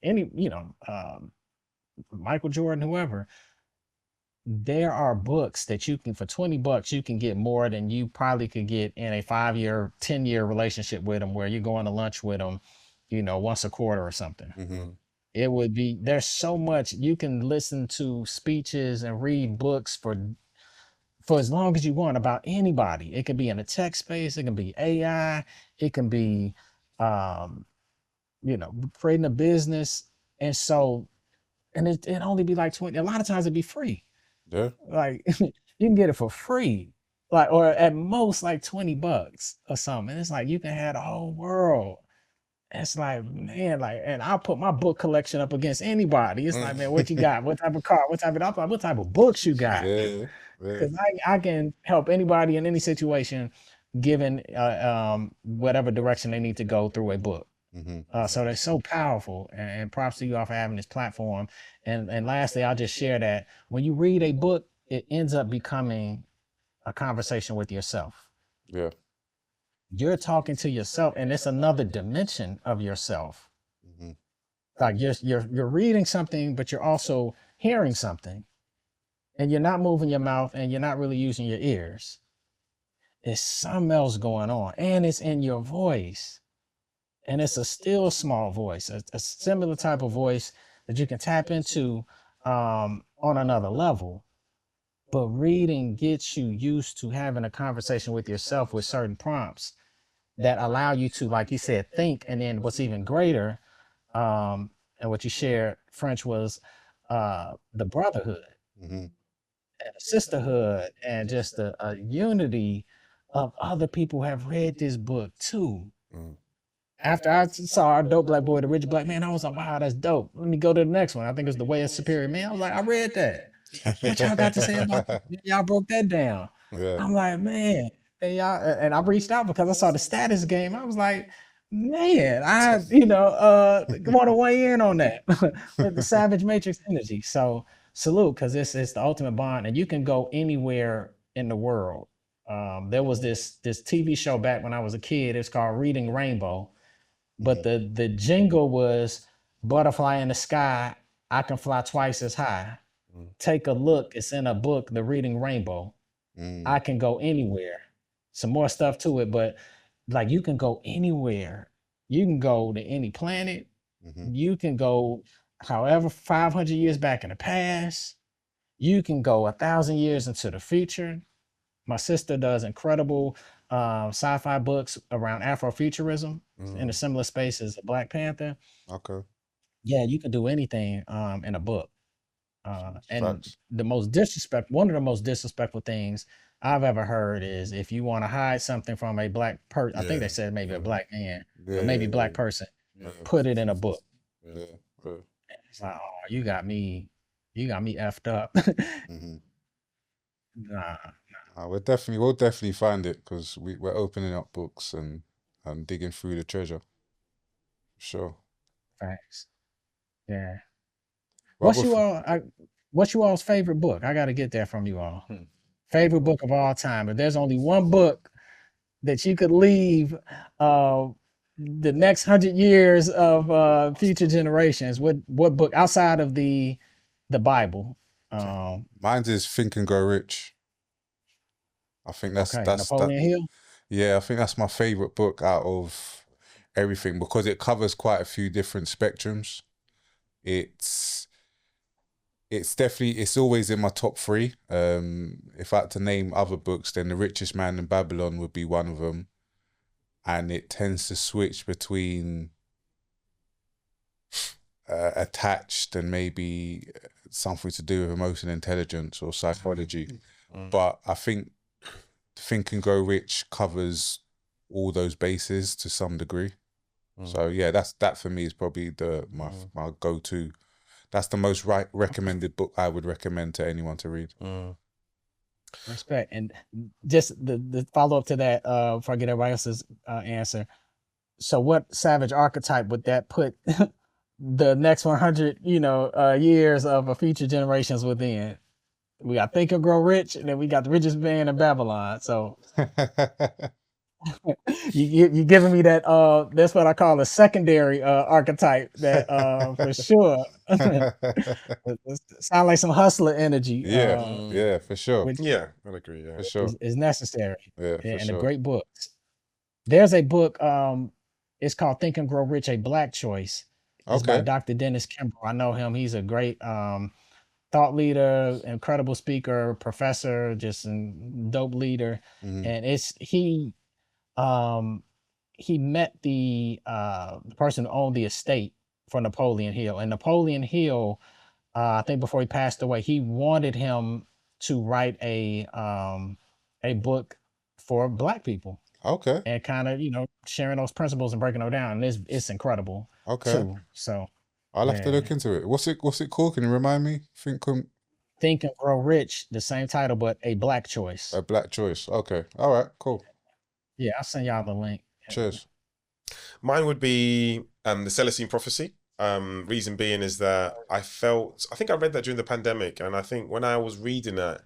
any, you know, Michael Jordan, whoever. There are books that you can, for $20, you can get more than you probably could get in a 5-year, 10-year relationship with them, where you're going to lunch with them, you know, once a quarter or something. It would be, there's so much you can listen to speeches and read books for as long as you want about anybody. It could be in the tech space, it can be AI, it can be, you know, creating a business. And so, and it only be like 20, a lot of times it'd be free. Yeah. Like you can get it for free, like, or at most like $20 or something. And it's like, you can have the whole world. It's like, man, like, and I'll put my book collection up against anybody. It's like, man, what you got? What type of car? What type of books you got? Yeah. Because I can help anybody in any situation, given whatever direction they need to go through a book. So they're so powerful, and props to you all for having this platform. And lastly, I'll just share that when you read a book, it ends up becoming a conversation with yourself. Yeah. You're talking to yourself, and it's another dimension of yourself. Like you're reading something, but you're also hearing something, and you're not moving your mouth, and you're not really using your ears. There's something else going on, and it's in your voice, and it's a still small voice, a similar type of voice that you can tap into on another level. But reading gets you used to having a conversation with yourself with certain prompts that allow you to, like you said, think. And then what's even greater, and what you shared, French, was the brotherhood and the sisterhood, and just a unity of other people who have read this book too. After I saw our Dope Black Boy, the Rich Black Man, I was like, wow, that's dope. Let me go to the next one. I think it's The Way of Superior Man. I was like, I read that. What y'all got to say about that? Y'all broke that down. Yeah. I'm like, man, and y'all, and I reached out because I saw the status game. I was like, man, I, you know, want to weigh in on that with the Savage Matrix energy. So salute, because it's the ultimate bond, and you can go anywhere in the world. There was this TV show back when I was a kid. It's called Reading Rainbow, but the jingle was butterfly in the sky. I can fly twice as high. Take a look. It's in a book, The Reading Rainbow. I can go anywhere. Some more stuff to it, but like you can go anywhere. You can go to any planet. You can go however 500 years back in the past. You can go 1,000 years into the future. My sister does incredible sci-fi books around Afrofuturism in a similar space as Black Panther. Okay. Yeah, you can do anything in a book. And Facts. one of the most disrespectful things I've ever heard is if you want to hide something from a black person, I think they said maybe a black man, but maybe black person, put it in a book. Yeah. It's like, oh, you got me effed up. Nah. We'll definitely find it, because we're opening up books and digging through the treasure. Sure. Thanks. Yeah. Well, What's you all's favorite book? I got to get that from you all. Favorite book of all time. If there's only one book that you could leave the next 100 years of future generations? What book outside of the Bible? Mine is Think and Grow Rich. I think that's Okay, Napoleon Hill. Yeah, I think that's my favorite book out of everything because it covers quite a few different spectrums. It's definitely, it's always in my top three. If I had to name other books, then The Richest Man in Babylon would be one of them. And it tends to switch between attached and maybe something to do with emotional intelligence or psychology. But I think Think and Grow Rich covers all those bases to some degree. So yeah, that for me is probably my go-to. That's the most recommended book I would recommend to anyone to read. Respect. And just the follow-up to that, before I get everybody else's answer. So what savage archetype would that put the next 100, years of future generations within? We got Think and Grow Rich, and then we got The Richest Man in Babylon. So you giving me that that's what I call a secondary archetype that for sure sound like some hustler energy. Yeah, for sure. Which Yeah, I'd agree. Yeah, for sure. is necessary. Yeah, for and sure. a great book. There's a book, it's called Think and Grow Rich, A Black Choice. It's by Okay. Dr. Dennis Kimbrough. I know him. He's a great thought leader, incredible speaker, professor, just a dope leader. Mhm. And he met the person who owned the estate for Napoleon Hill. And Napoleon Hill, I think before he passed away, he wanted him to write a book for Black people. Okay. And kind of, sharing those principles and breaking them down. And it's incredible. Okay. Too. So I'll have to look into it. What's it called? Can you remind me? Think and Grow Rich, the same title, but A Black Choice. A Black Choice. Okay. All right. Cool. Yeah, I'll send y'all the link. Cheers. Mine would be the Celestine Prophecy. Reason being is that I think I read that during the pandemic, and I think when I was reading that,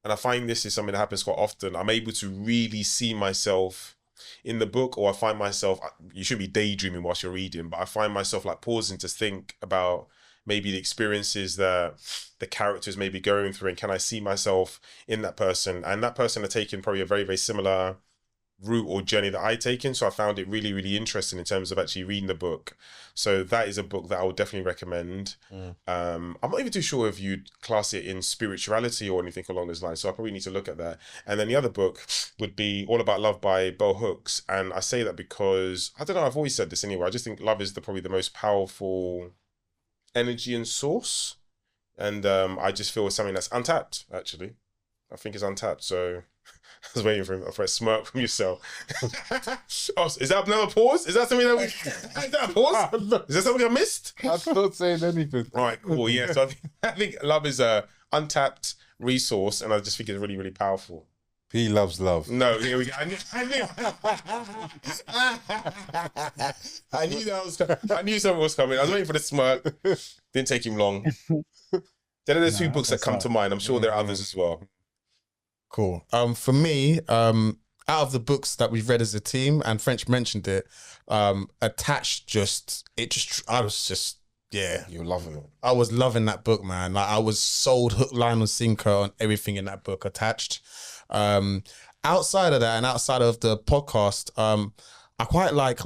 and I find this is something that happens quite often, I'm able to really see myself in the book, or I find myself, you should be daydreaming whilst you're reading, but I find myself like pausing to think about maybe the experiences that the characters may be going through, and can I see myself in that person? And that person had taken probably a very, very similar route or journey that I'd taken. So I found it really, really interesting in terms of actually reading the book. So that is a book that I would definitely recommend. I'm not even too sure if you'd class it in spirituality or anything along those lines. So I probably need to look at that. And then the other book would be All About Love by Bell Hooks. And I say that because, I don't know, I've always said this anyway. I just think love is probably the most powerful energy and source. And I just feel it's something that's untapped, actually. I think it's untapped. So I was waiting for a smirk from yourself. Oh, is that another pause? Is that something that is that a pause? Is that something I missed? I'm not saying anything. All right, cool. Yeah, so I think love is a untapped resource, and I just think it's really, really powerful. He loves love. No, here we go. I knew I knew something was coming. I was waiting for the smirk. Didn't take him long. There are the two books that come to mind. I'm sure there are others as well. Cool. For me, out of the books that we've read as a team, and French mentioned it, Attached I was just, yeah. You're loving it. I was loving that book, man. Like I was sold hook, line, and sinker on everything in that book, Attached. Outside of that and outside of the podcast, I quite like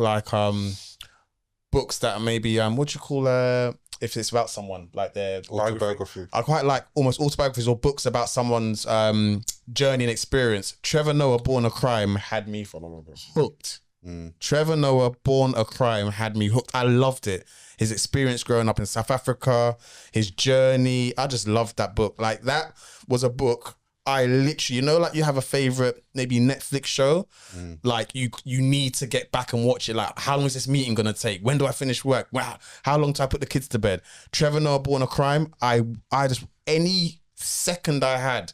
books that are maybe, what do you call if it's about someone, like their Autobiography. I quite like almost autobiographies or books about someone's journey and experience. Trevor Noah, Born a Crime, had me hooked. Trevor Noah, Born a Crime, had me hooked. I loved it. His experience growing up in South Africa, his journey. I just loved that book. Like that was a book I literally, like you have a favorite maybe Netflix show, like you need to get back and watch it. Like, how long is this meeting gonna take? When do I finish work? Wow, how long do I put the kids to bed? Trevor Noah, Born a Crime. I just, any second I had,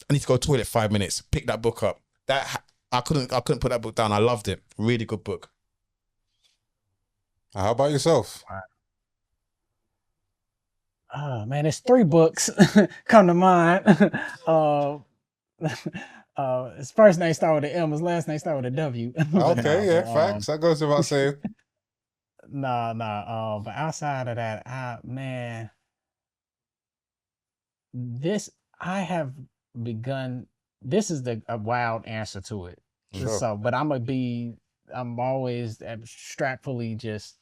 I need to go to the toilet 5 minutes. Pick that book up. That I couldn't put that book down. I loved it. Really good book. How about yourself? Man, there's 3 books come to mind. his first name started with an M, his last name started with a W. But Okay, yeah, but facts. That goes without saying. but outside of that, man, this I have begun. This is a wild answer to it. Sure. So, but I'm always abstractfully just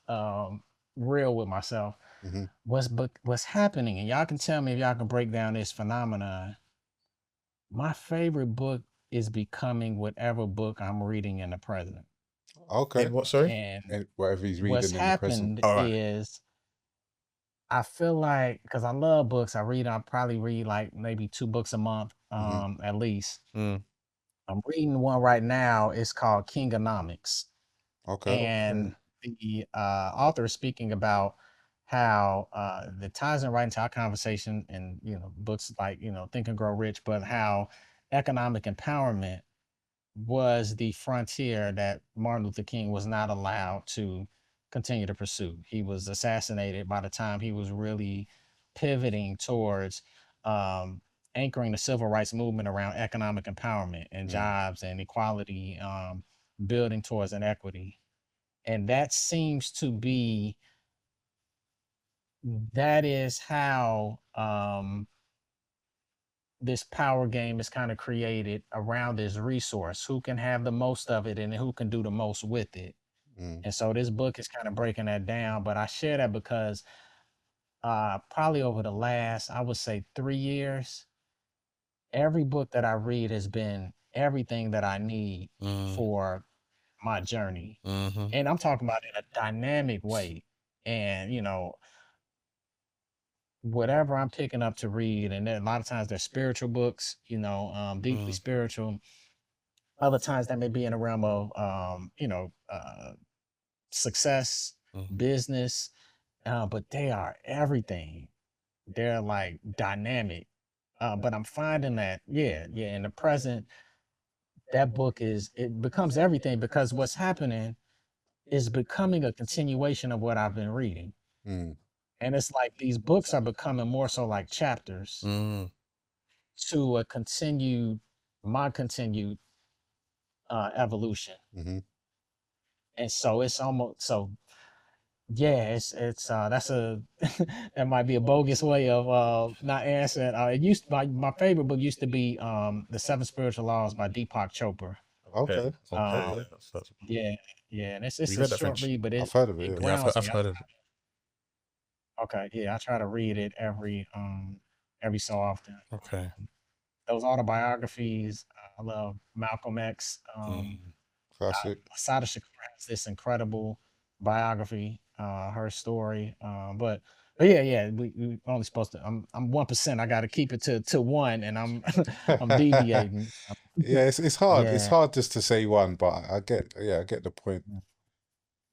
real with myself. hmm What's happening, and y'all can tell me if y'all can break down this phenomenon. My favorite book is becoming whatever book I'm reading in the present. Okay. In what? Sorry. And And whatever he's what's reading in the present. happened All right. is I feel like because I love books, I probably read like maybe 2 books a month, at least. Mm. I'm reading one right now. It's called Kingonomics. Okay. And the author is speaking about how that ties in right into our conversation and books like Think and Grow Rich, but how economic empowerment was the frontier that Martin Luther King was not allowed to continue to pursue. He was assassinated by the time he was really pivoting towards um, anchoring the civil rights movement around economic empowerment and Mm. jobs and equality, building towards an equity. And that is how this power game is kind of created around this resource. Who can have the most of it and who can do the most with it? Mm. And so this book is kind of breaking that down. But I share that because probably over the last, I would say 3 years, every book that I read has been everything that I need for my journey. Mm-hmm. And I'm talking about in a dynamic way. And, whatever I'm picking up to read, and then a lot of times they're spiritual books, deeply spiritual. Other times that may be in the realm of, success, business, but they are everything. They're like dynamic. But I'm finding that, in the present, it becomes everything because what's happening is becoming a continuation of what I've been reading. Mm. And it's like these books are becoming more so like chapters Mm. to my continued evolution. hmm And so it's almost so yeah, it's that's a that might be a bogus way of not answering. It used my favorite book used to be The Seven Spiritual Laws by Deepak Chopra. Okay. Um, yeah, and it's You a read that short French? read, but I've heard of it. it Yeah. Yeah, grounds I've me. heard of it. Okay, yeah, I try to read it every so often. Okay. Those autobiographies, I love Malcolm X. Classic. Sada Shakur has this incredible biography, her story. But yeah, we only supposed to. I'm 1%. I got to keep it to one, and I'm I'm deviating. Yeah, it's hard. It's Yeah, hard just to say one, but I get the point.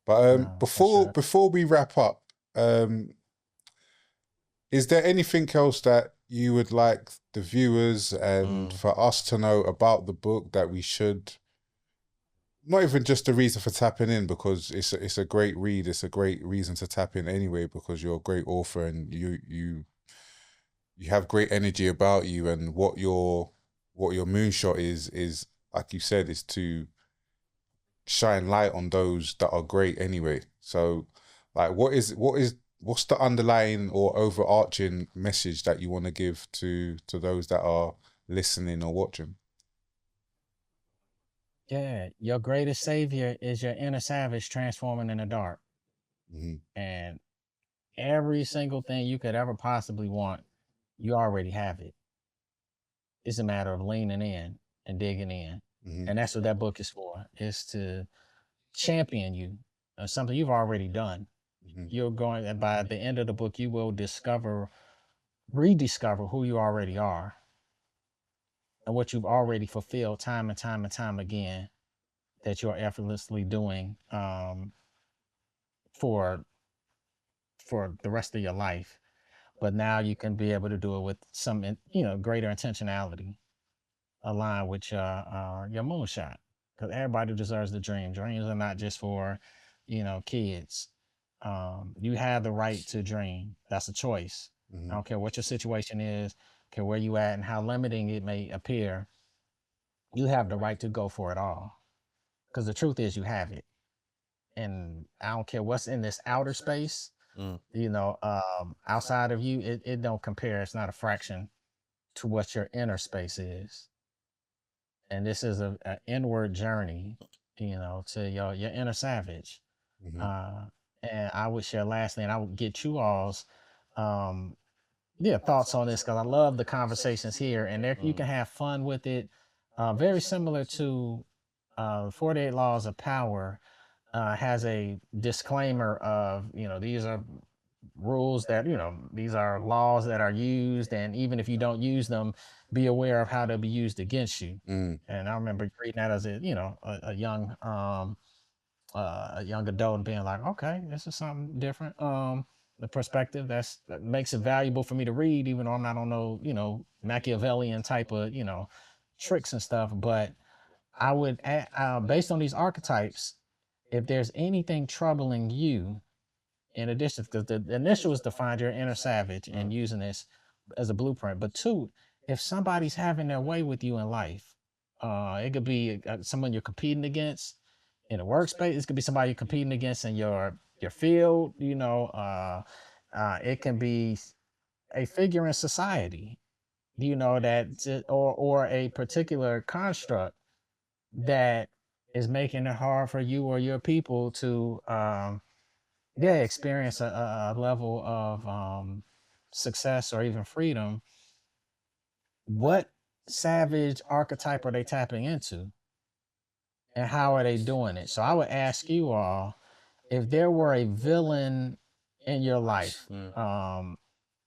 But no, for sure. before we wrap up, is there anything else that you would like the viewers and for us to know about the book that we should, not even just the reason for tapping in, because it's a great read, it's a great reason to tap in anyway, because you're a great author and you have great energy about you, and what your moonshot is like you said, is to shine light on those that are great anyway. So like what's the underlying or overarching message that you want to give to those that are listening or watching? Yeah, your greatest savior is your inner savage transforming in the dark, Mm-hmm. and every single thing you could ever possibly want, you already have it. It's a matter of leaning in and digging in. Mm-hmm. And that's what that book is for. It's to champion you, something you've already done. Mm-hmm. You're going, and by the end of the book, you will rediscover who you already are and what you've already fulfilled time and time and time again that you're effortlessly doing for the rest of your life. But now you can be able to do it with some, greater intentionality aligned with your moonshot. Because everybody deserves the dream. Dreams are not just for, kids. You have the right to dream. That's a choice. Mm-hmm. I don't care what your situation is, care where you at and how limiting it may appear. you have the right to go for it all. Because the truth is, you have it. And I don't care what's in this outer space, outside of you, it don't compare. It's not a fraction to what your inner space is. And this is a inward journey, to your inner savage. Mhm. And I would share lastly, and I would get you all's um thoughts on this, because I love the conversations here, and there you can have fun with it. Very similar to 48 Laws of Power has a disclaimer of, these are rules that, these are laws that are used, and even if you don't use them, be aware of how they'll be used against you. Mm. And I remember reading that as a young adult, and being like, okay, this is something different. The perspective that makes it valuable for me to read, even though I'm not on no, Machiavellian type of, tricks and stuff. But I would, based on these archetypes, if there's anything troubling you, in addition, because the initial is to find your inner savage and using this as a blueprint. But two, if somebody's having their way with you in life, it could be someone you're competing against in a workspace. It could be somebody you're competing against in your field. It can be a figure in society. Or a particular construct that is making it hard for you or your people to experience a level of success or even freedom. What savage archetype are they tapping into, and how are they doing it? So I would ask you all, if there were a villain in your life,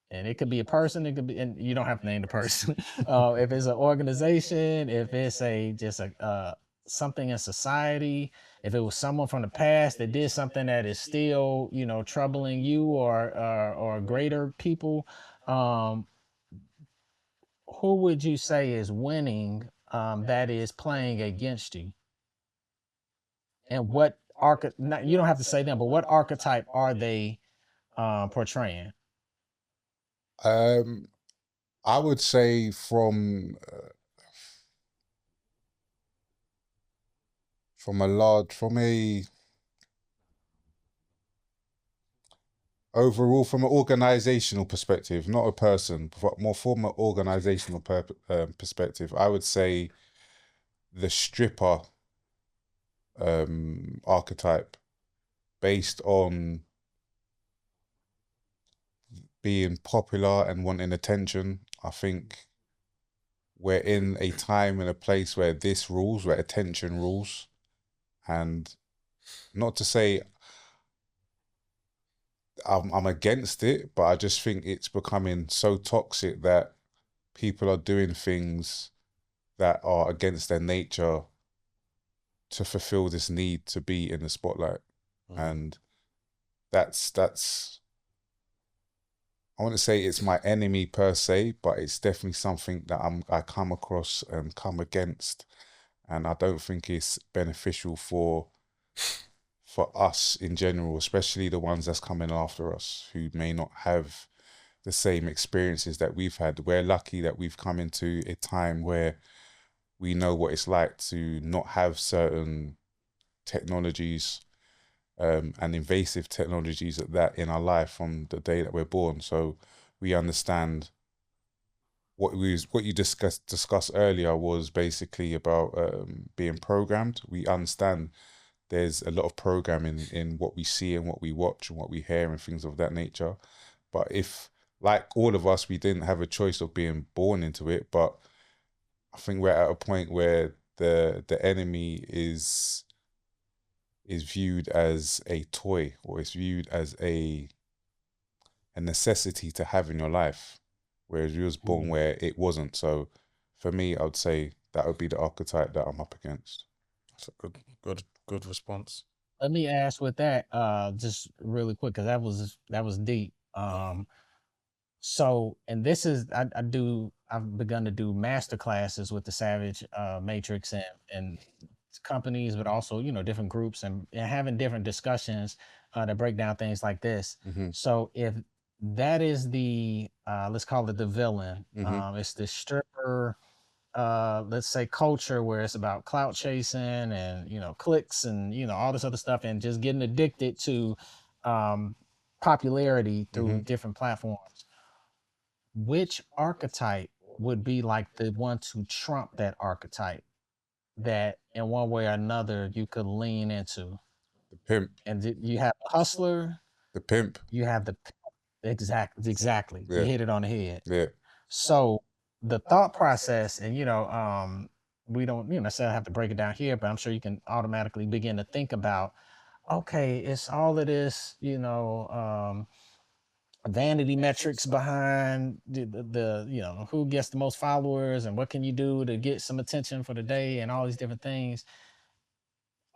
and it could be a person, it could be, and you don't have to name the person. If it's an organization, if it's just a something in society, if it was someone from the past that did something that is still, troubling you or greater people, um, who would you say is winning, that is playing against you? And what you don't have to say them, but what archetype are they portraying? I would say from a overall, from an organizational perspective, not a person, but more from an organizational perspective, I would say the stripper archetype, based on being popular and wanting attention. I think we're in a time and a place where this rules, where attention rules. And not to say I'm against it, but I just think it's becoming so toxic that people are doing things that are against their nature to fulfill this need to be in the spotlight. And that's I wouldn't say it's my enemy per se, but it's definitely something that I come across and come against, and I don't think it's beneficial for us in general, especially the ones that's coming after us, who may not have the same experiences that we've had. We're lucky that we've come into a time where we know what it's like to not have certain technologies, and invasive technologies at that, in our life from the day that we're born. So we understand what you discussed earlier was basically about being programmed. We understand there's a lot of programming in what we see and what we watch and what we hear and things of that nature. But if, like all of us, we didn't have a choice of being born into it, but I think we're at a point where the enemy is viewed as a toy, or is viewed as a necessity to have in your life, whereas you was born where it wasn't. So for me, I would say that would be the archetype that I'm up against. That's a good response. Let me ask with that, just really quick, because that was deep. So, and this is, I've begun to do master classes with the Savage Matrix, and companies, but also, different groups, and having different discussions that break down things like this. So if that is the, let's call it the villain, it's the stripper let's say culture where it's about clout chasing and clicks and all this other stuff, and just getting addicted to popularity through different platforms. Which archetype would be like the one to trump that archetype, that in one way or another you could lean into? The pimp. And you have the hustler, The pimp. you have the exactly. You Yeah. hit it on the head. Yeah. So the thought process, and we don't necessarily have to break it down here, but I'm sure you can automatically begin to think about, okay, it's all of this, vanity metrics behind the who gets the most followers and what can you do to get some attention for the day and all these different things.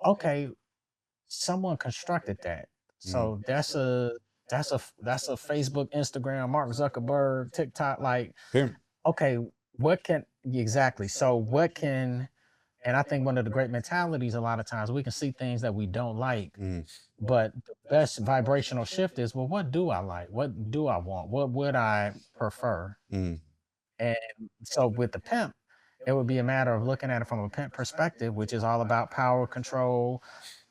Okay, someone constructed that. So that's a Facebook, Instagram, Mark Zuckerberg, TikTok, like, Pimp. okay, what can exactly? So what can, and I think one of the great mentalities, a lot of times we can see things that we don't like, but the best vibrational shift is, well, what do I like? What do I want? What would I prefer? And so with the pimp, it would be a matter of looking at it from a pimp perspective, which is all about power, control,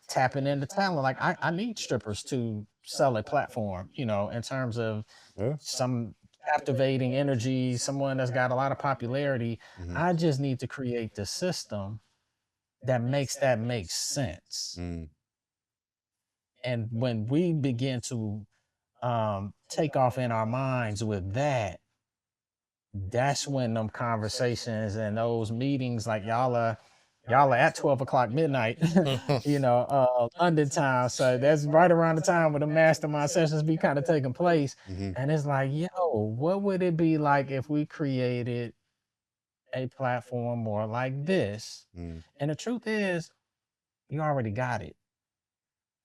tapping into talent. Like I need strippers to sell a platform, in terms of some captivating energy, someone that's got a lot of popularity. I just need to create the system that makes that make sense. And when we begin to take off in our minds with that, that's when them conversations and those meetings, like y'all are at 12 o'clock midnight, London time. So that's right around the time where the mastermind sessions be kind of taking place. And it's like, yo, what would it be like if we created a platform more like this? And the truth is, you already got it.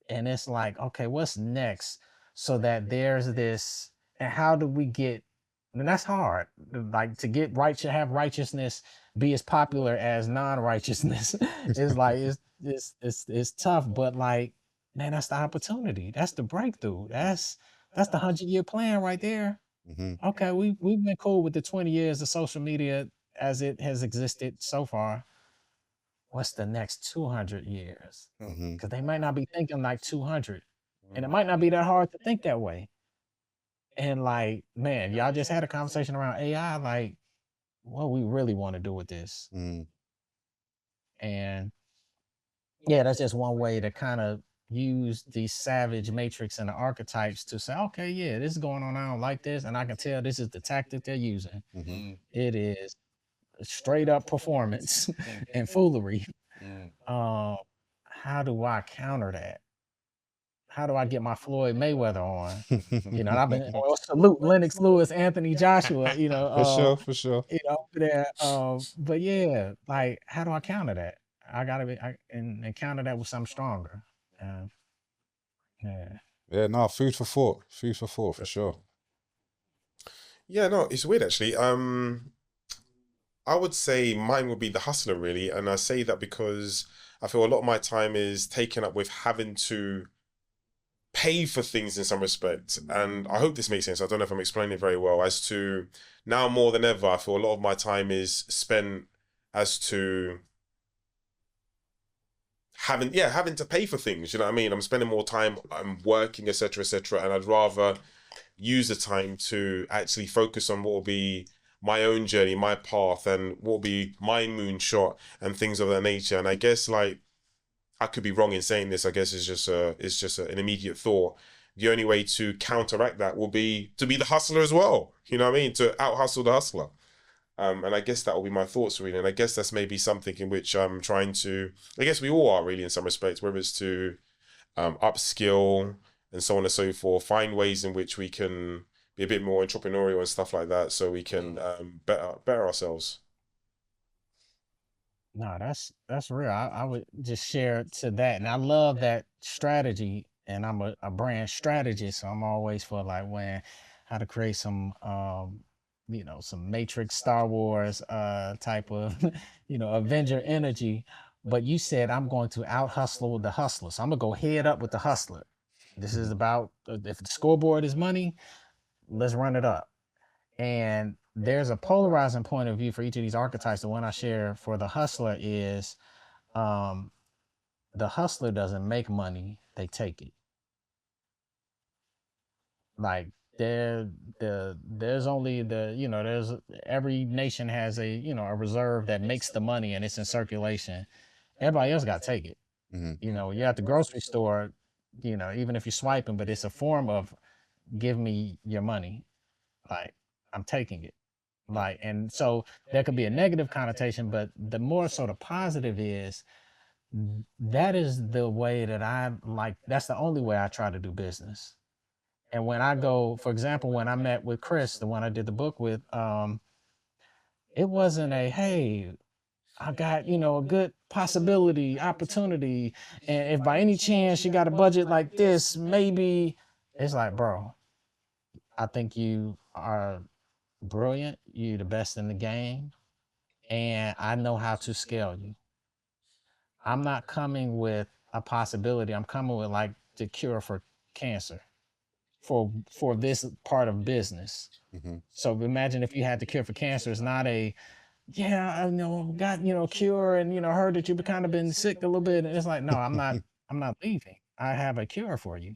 And it's like, okay, what's next? So that there's this, and how do we get, and that's hard, like to get right, to have righteousness be as popular as non-righteousness. It's like, it's tough, but like, man, that's the opportunity. That's the breakthrough. That's the 100-year plan right there. Okay, we've been cool with the 20 years of social media as it has existed so far. What's the next 200 years? Because they might not be thinking like 200, and it might not be that hard to think that way. And like, man, y'all just had a conversation around AI, like, what we really want to do with this. And yeah, that's just one way to kind of use the savage matrix and the archetypes to say, okay, yeah, this is going on, I don't like this, and I can tell this is the tactic they're using. It is straight up performance and foolery. How do I counter that? How do I get my Floyd Mayweather on? And I've been salute Lennox Lewis, Anthony Joshua, for sure. There. But yeah, like, how do I counter that? I gotta be and counter that with something stronger. Yeah, no, food for thought for sure. Yeah, no, it's weird actually. I would say mine would be the hustler, really, and I say that because I feel a lot of my time is taken up with having to pay for things in some respect. And I hope this makes sense. I don't know if I'm explaining it very well. As to now more than ever, I feel a lot of my time is spent as to having to pay for things. You know what I mean? I'm spending more time, I'm working, etc., and I'd rather use the time to actually focus on what will be my own journey, my path, and what will be my moonshot and things of that nature. And I guess, like, I could be wrong in saying this. I guess it's just an immediate thought. The only way to counteract that will be to be the hustler as well. You know what I mean? To out hustle the hustler. And I guess that will be my thoughts, really. And I guess that's maybe something in which I'm trying to, I guess we all are really in some respects, whether it's to upskill and so on and so forth, find ways in which we can be a bit more entrepreneurial and stuff like that, so we can better ourselves. No, that's real. I would just share to that, and I love that strategy. And I'm a brand strategist, so I'm always for like how to create some some Matrix, Star Wars type of Avenger energy. But you said I'm going to out hustle the hustler, so I'm gonna go head up with the hustler. This is about if the scoreboard is money, let's run it up. And there's a polarizing point of view for each of these archetypes. The one I share for the hustler is the hustler doesn't make money, they take it. Like there's only there's every nation has a reserve that makes the money and it's in circulation. Everybody else got to take it. You're at the grocery store, even if you're swiping, but it's a form of give me your money. Like, I'm taking it. Like, and so there could be a negative connotation, but the more so the positive is that is the way that I like, that's the only way I try to do business. And when I go, for example, when I met with Chris, the one I did the book with, it wasn't a, hey, I got, a good possibility, opportunity. And if by any chance you got a budget like this, maybe it's like, bro, I think you are brilliant. You're the best in the game. And I know how to scale you. I'm not coming with a possibility. I'm coming with like the cure for cancer for this part of business. So imagine if you had the cure for cancer. It's not a, I got, cure and, heard that you've kind of been sick a little bit. And it's like, no, I'm not leaving. I have a cure for you.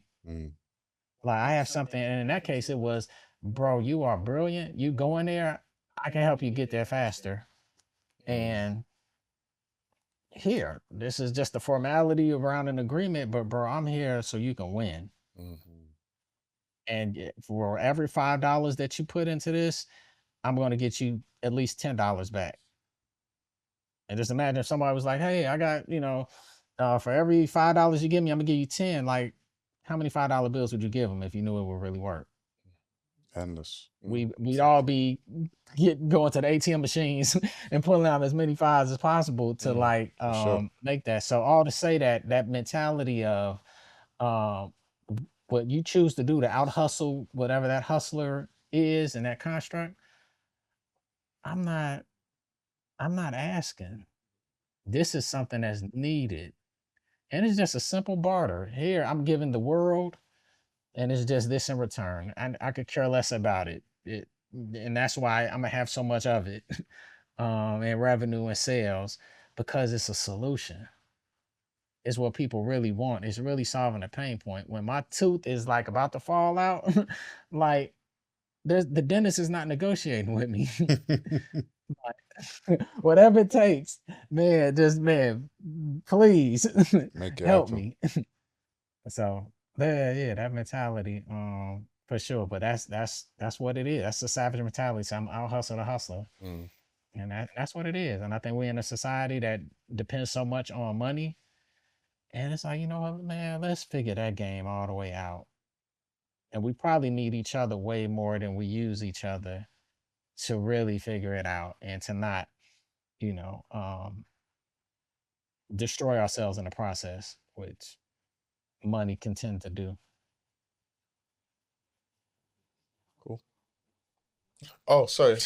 Like I have something. And in that case, it was, bro, you are brilliant. You go in there. I can help you get there faster. And here, this is just a formality around an agreement, but bro, I'm here so you can win. And for every $5 that you put into this, I'm going to get you at least $10 back. And just imagine if somebody was like, hey, I got, for every $5 you give me, I'm gonna give you 10. Like, how many $5 bills would you give them if you knew it would really work? Endless. We'd all be going to the ATM machines and pulling out as many fives as possible to make that. So all to say that mentality of what you choose to do to out hustle whatever that hustler is in that construct, I'm not asking. This is something that's needed. And it's just a simple barter. Here, I'm giving the world, and it's just this in return. And I could care less about it. And that's why I'm gonna have so much of it, in revenue and sales, because it's a solution. It's what people really want. It's really solving a pain point. When my tooth is like about to fall out, like the dentist is not negotiating with me. Whatever it takes, man, please help me. So that mentality, for sure. But that's what it is. That's the savage mentality. So I'm out hustle the hustler. And that's what it is. And I think we're in a society that depends so much on money. And it's like, you know what, man, let's figure that game all the way out. And we probably need each other way more than we use each other to really figure it out and to not, destroy ourselves in the process, which money can tend to do. Cool. Oh, sorry.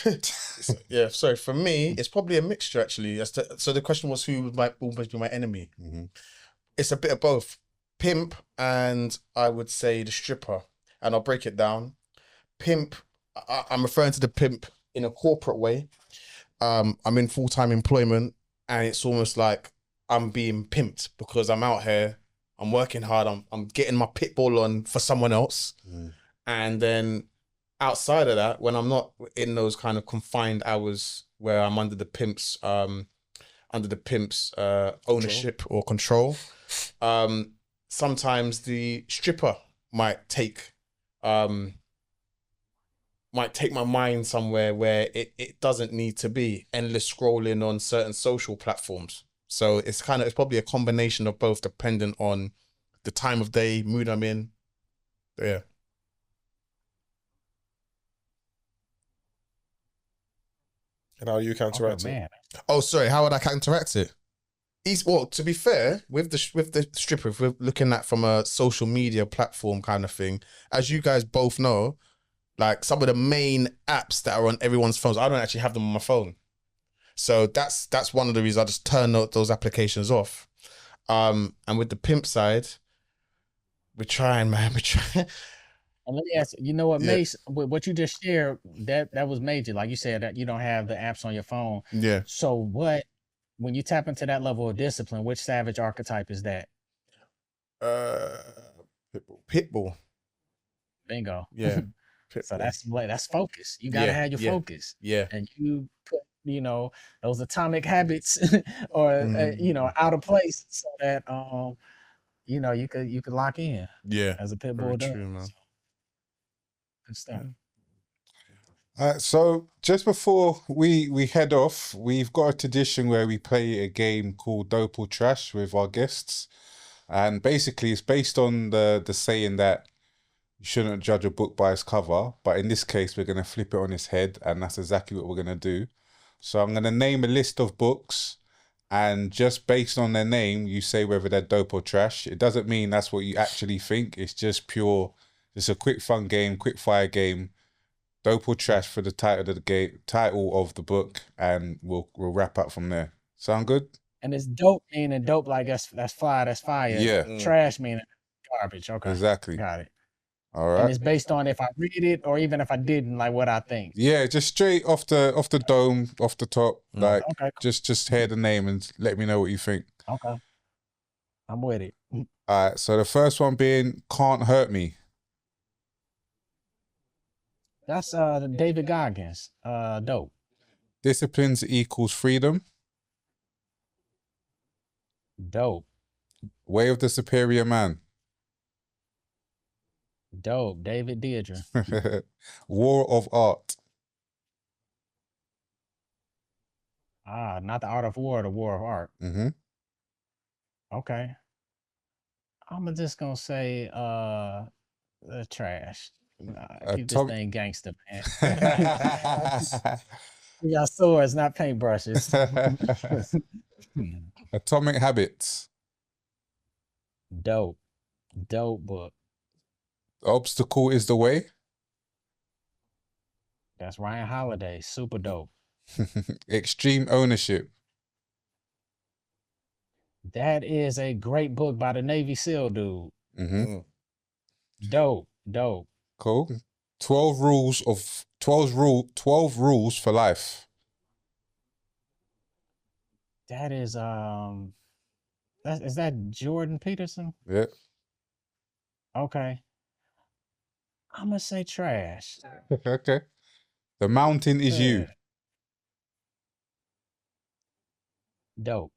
Yeah, sorry. For me, it's probably a mixture actually. So the question was, who would almost be my enemy? It's a bit of both, pimp and I would say the stripper. And I'll break it down. Pimp, I'm referring to the pimp in a corporate way. I'm in full-time employment, and it's almost like I'm being pimped because I'm out here, I'm working hard, I'm getting my pit bull on for someone else. And then outside of that, when I'm not in those kind of confined hours where I'm under the pimp's ownership or control, sometimes the stripper might take my mind somewhere where it doesn't need to be endless scrolling on certain social platforms. So it's probably a combination of both, dependent on the time of day, mood I'm in. Yeah. And how you counteract it? Oh, sorry. How would I counteract it? Well, to be fair, with the stripper, if we're looking at from a social media platform kind of thing, as you guys both know, like some of the main apps that are on everyone's phones, I don't actually have them on my phone. So that's one of the reasons I just turn those applications off. And with the pimp side, we're trying, man. And let me ask you, you know what, Yeah. Mace, what you just shared, that was major. Like you said, that you don't have the apps on your phone. Yeah. So what, when you tap into that level of discipline, which savage archetype is that? Pitbull. Bingo. Yeah. So Pitbull. that's focus. You gotta Yeah. have your Yeah. focus. Yeah. And you put, those atomic habits or Mm. out of place so that you could lock in Yeah. as a pit Very bull does. true, man. So, good stuff. So just before we head off, we've got a tradition where we play a game called Dope or Trash with our guests. And basically it's based on the saying that you shouldn't judge a book by its cover, but in this case we're gonna flip it on its head, and that's exactly what we're gonna do. So I'm gonna name a list of books, and just based on their name, you say whether they're dope or trash. It doesn't mean that's what you actually think. It's just it's a quick fun game, quick fire game. Dope or trash for the title of the game, title of the book, and we'll wrap up from there. Sound good? And it's dope meaning dope like that's fire, that's fire. Yeah. Trash meaning garbage. Okay. Exactly. Got it. All And right. it's based on if I read it or even if I didn't, like what I think. Yeah, just straight off the dome, off the top. Like Okay, cool. just hear the name and let me know what you think. Okay. I'm with it. All right, so the first one being Can't Hurt Me. That's David Goggins. Dope. Disciplines equals freedom. Dope. Way of the Superior Man. Dope. David Deirdre. War of Art. Not the Art of War, the War of Art. Mm-hmm. Okay. I'm just gonna say the trash. Keep this thing gangster, man. We got swords, not paintbrushes. Atomic Habits. Dope. Dope book. Obstacle is the Way. That's Ryan Holiday. Super dope. Extreme Ownership. That is a great book by the Navy SEAL dude. Mm-hmm. Dope. Dope. Cool. 12 rules for life. That is is that Jordan Peterson? Yeah. Okay. I'm gonna say trash. Okay. The Mountain is You. Dope.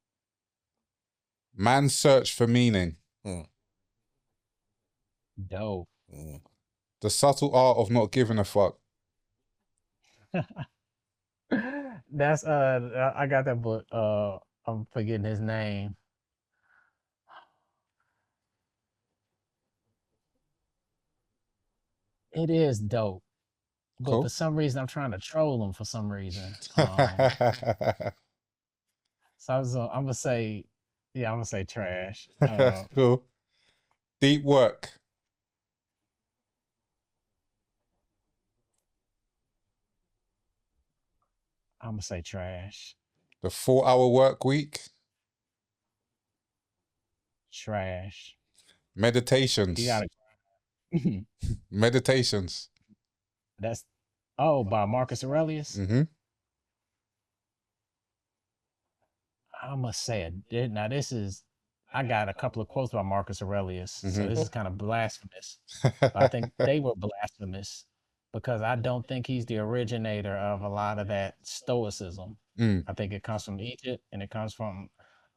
Man's Search for Meaning. Dope. The Subtle Art of Not Giving a Fuck. That's I got that book. I'm forgetting his name. It is dope. But Cool. for some reason I'm trying to troll him for some reason. So I'm gonna say, yeah, I'm gonna say trash. Cool. Deep Work. I'm gonna say trash. The 4-Hour Work Week. Trash. Meditations. You gotta. Meditations. That's by Marcus Aurelius. Mm-hmm. I'm gonna say it. Now I got a couple of quotes by Marcus Aurelius, so this is kind of blasphemous. But I think they were blasphemous because I don't think he's the originator of a lot of that Stoicism. I think it comes from Egypt and it comes from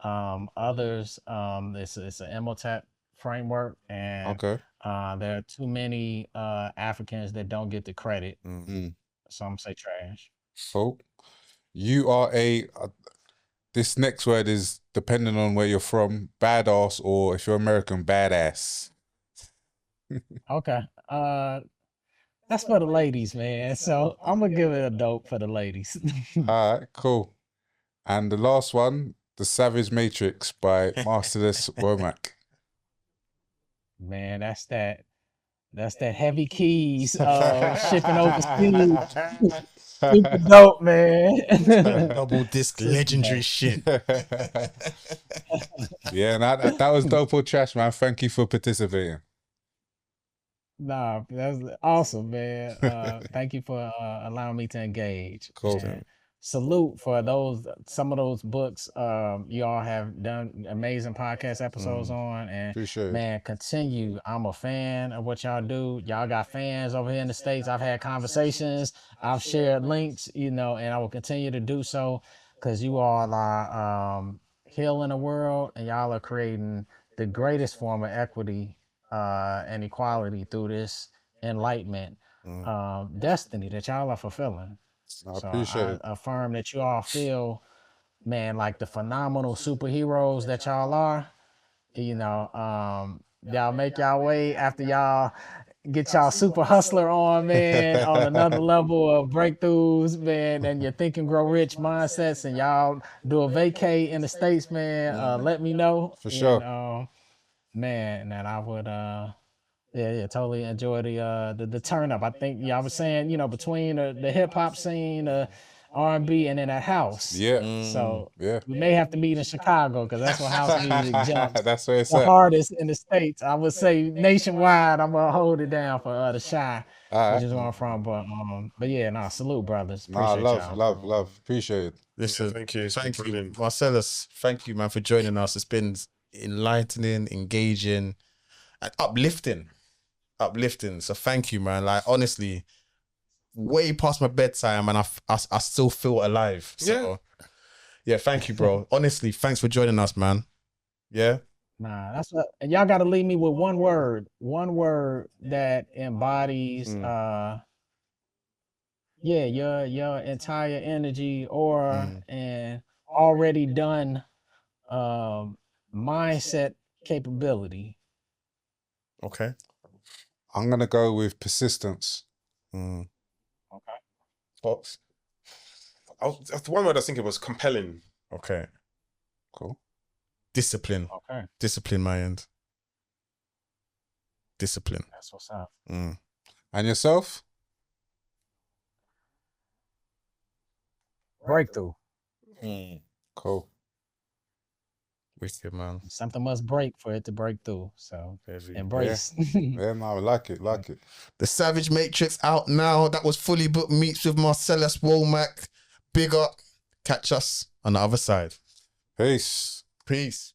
others. It's an Imhotep framework, and there are too many Africans that don't get the credit. So I'm gonna say trash. So you are this next word is, depending on where you're from, badass, or if you're American, badass. Okay. That's for the ladies, man. So I'm gonna give it a dope for the ladies. All right, cool. And the last one, The Savage Matrix by Marcellus Womack. Man, that's that heavy keys shipping overseas. Super dope, man. Double disc legendary shit. Yeah, that was dope or trash, man. Thank you for participating. Nah, that's awesome, man. Thank you for allowing me to engage. Cool. And salute for some of those books you all have done amazing podcast episodes on. And Appreciate it. man, continue. I'm a fan of what y'all do. Y'all got fans over here in the States. I've had conversations. I've shared links, and I will continue to do so because you all are healing the world and y'all are creating the greatest form of equity and equality through this enlightenment destiny that y'all are fulfilling. I So appreciate I it. affirm that you all feel, man, like the phenomenal superheroes that y'all are. Y'all make y'all way after y'all get y'all super hustler on, man, on another level of breakthroughs, man, and your think and grow rich mindsets, and y'all do a vacay in the States, man. Let me know. For sure. And man, and I would yeah, totally enjoy the turn up. I think I was saying, between the hip hop scene, R&B, and then that house. Yeah. So Yeah. we may have to meet in Chicago because that's where house music jumps That's where it's the at. hardest in the States. I would say nationwide, I'm gonna hold it down for the Shy, All which right. is where I'm from. But yeah, salute, brothers. Nah, Appreciate love. Appreciate it. Listen, thank you. It's been thank you, brilliant. Marcellus. Thank you, man, for joining us. It's been enlightening, engaging, and uplifting. So thank you, man. Like honestly, way past my bedtime, and I still feel alive. So yeah, thank you, bro. Honestly, thanks for joining us, man. Yeah. Nah, that's what, and y'all got to leave me with one word that embodies your entire energy or an already done mindset capability. Okay. I'm gonna go with persistence. Okay. Fox. The one word I was thinking was compelling. Okay. Cool. Discipline. Okay. Discipline, my end. Discipline. That's what's up. And yourself? Breakthrough. Cool. Wicked, man. Something must break for it to break through. So embrace. Yeah, no, I like it. The Savage Matrix out now. That was Fully Booked Meets with Marcellus Womack. Big up. Catch us on the other side. Peace. Peace.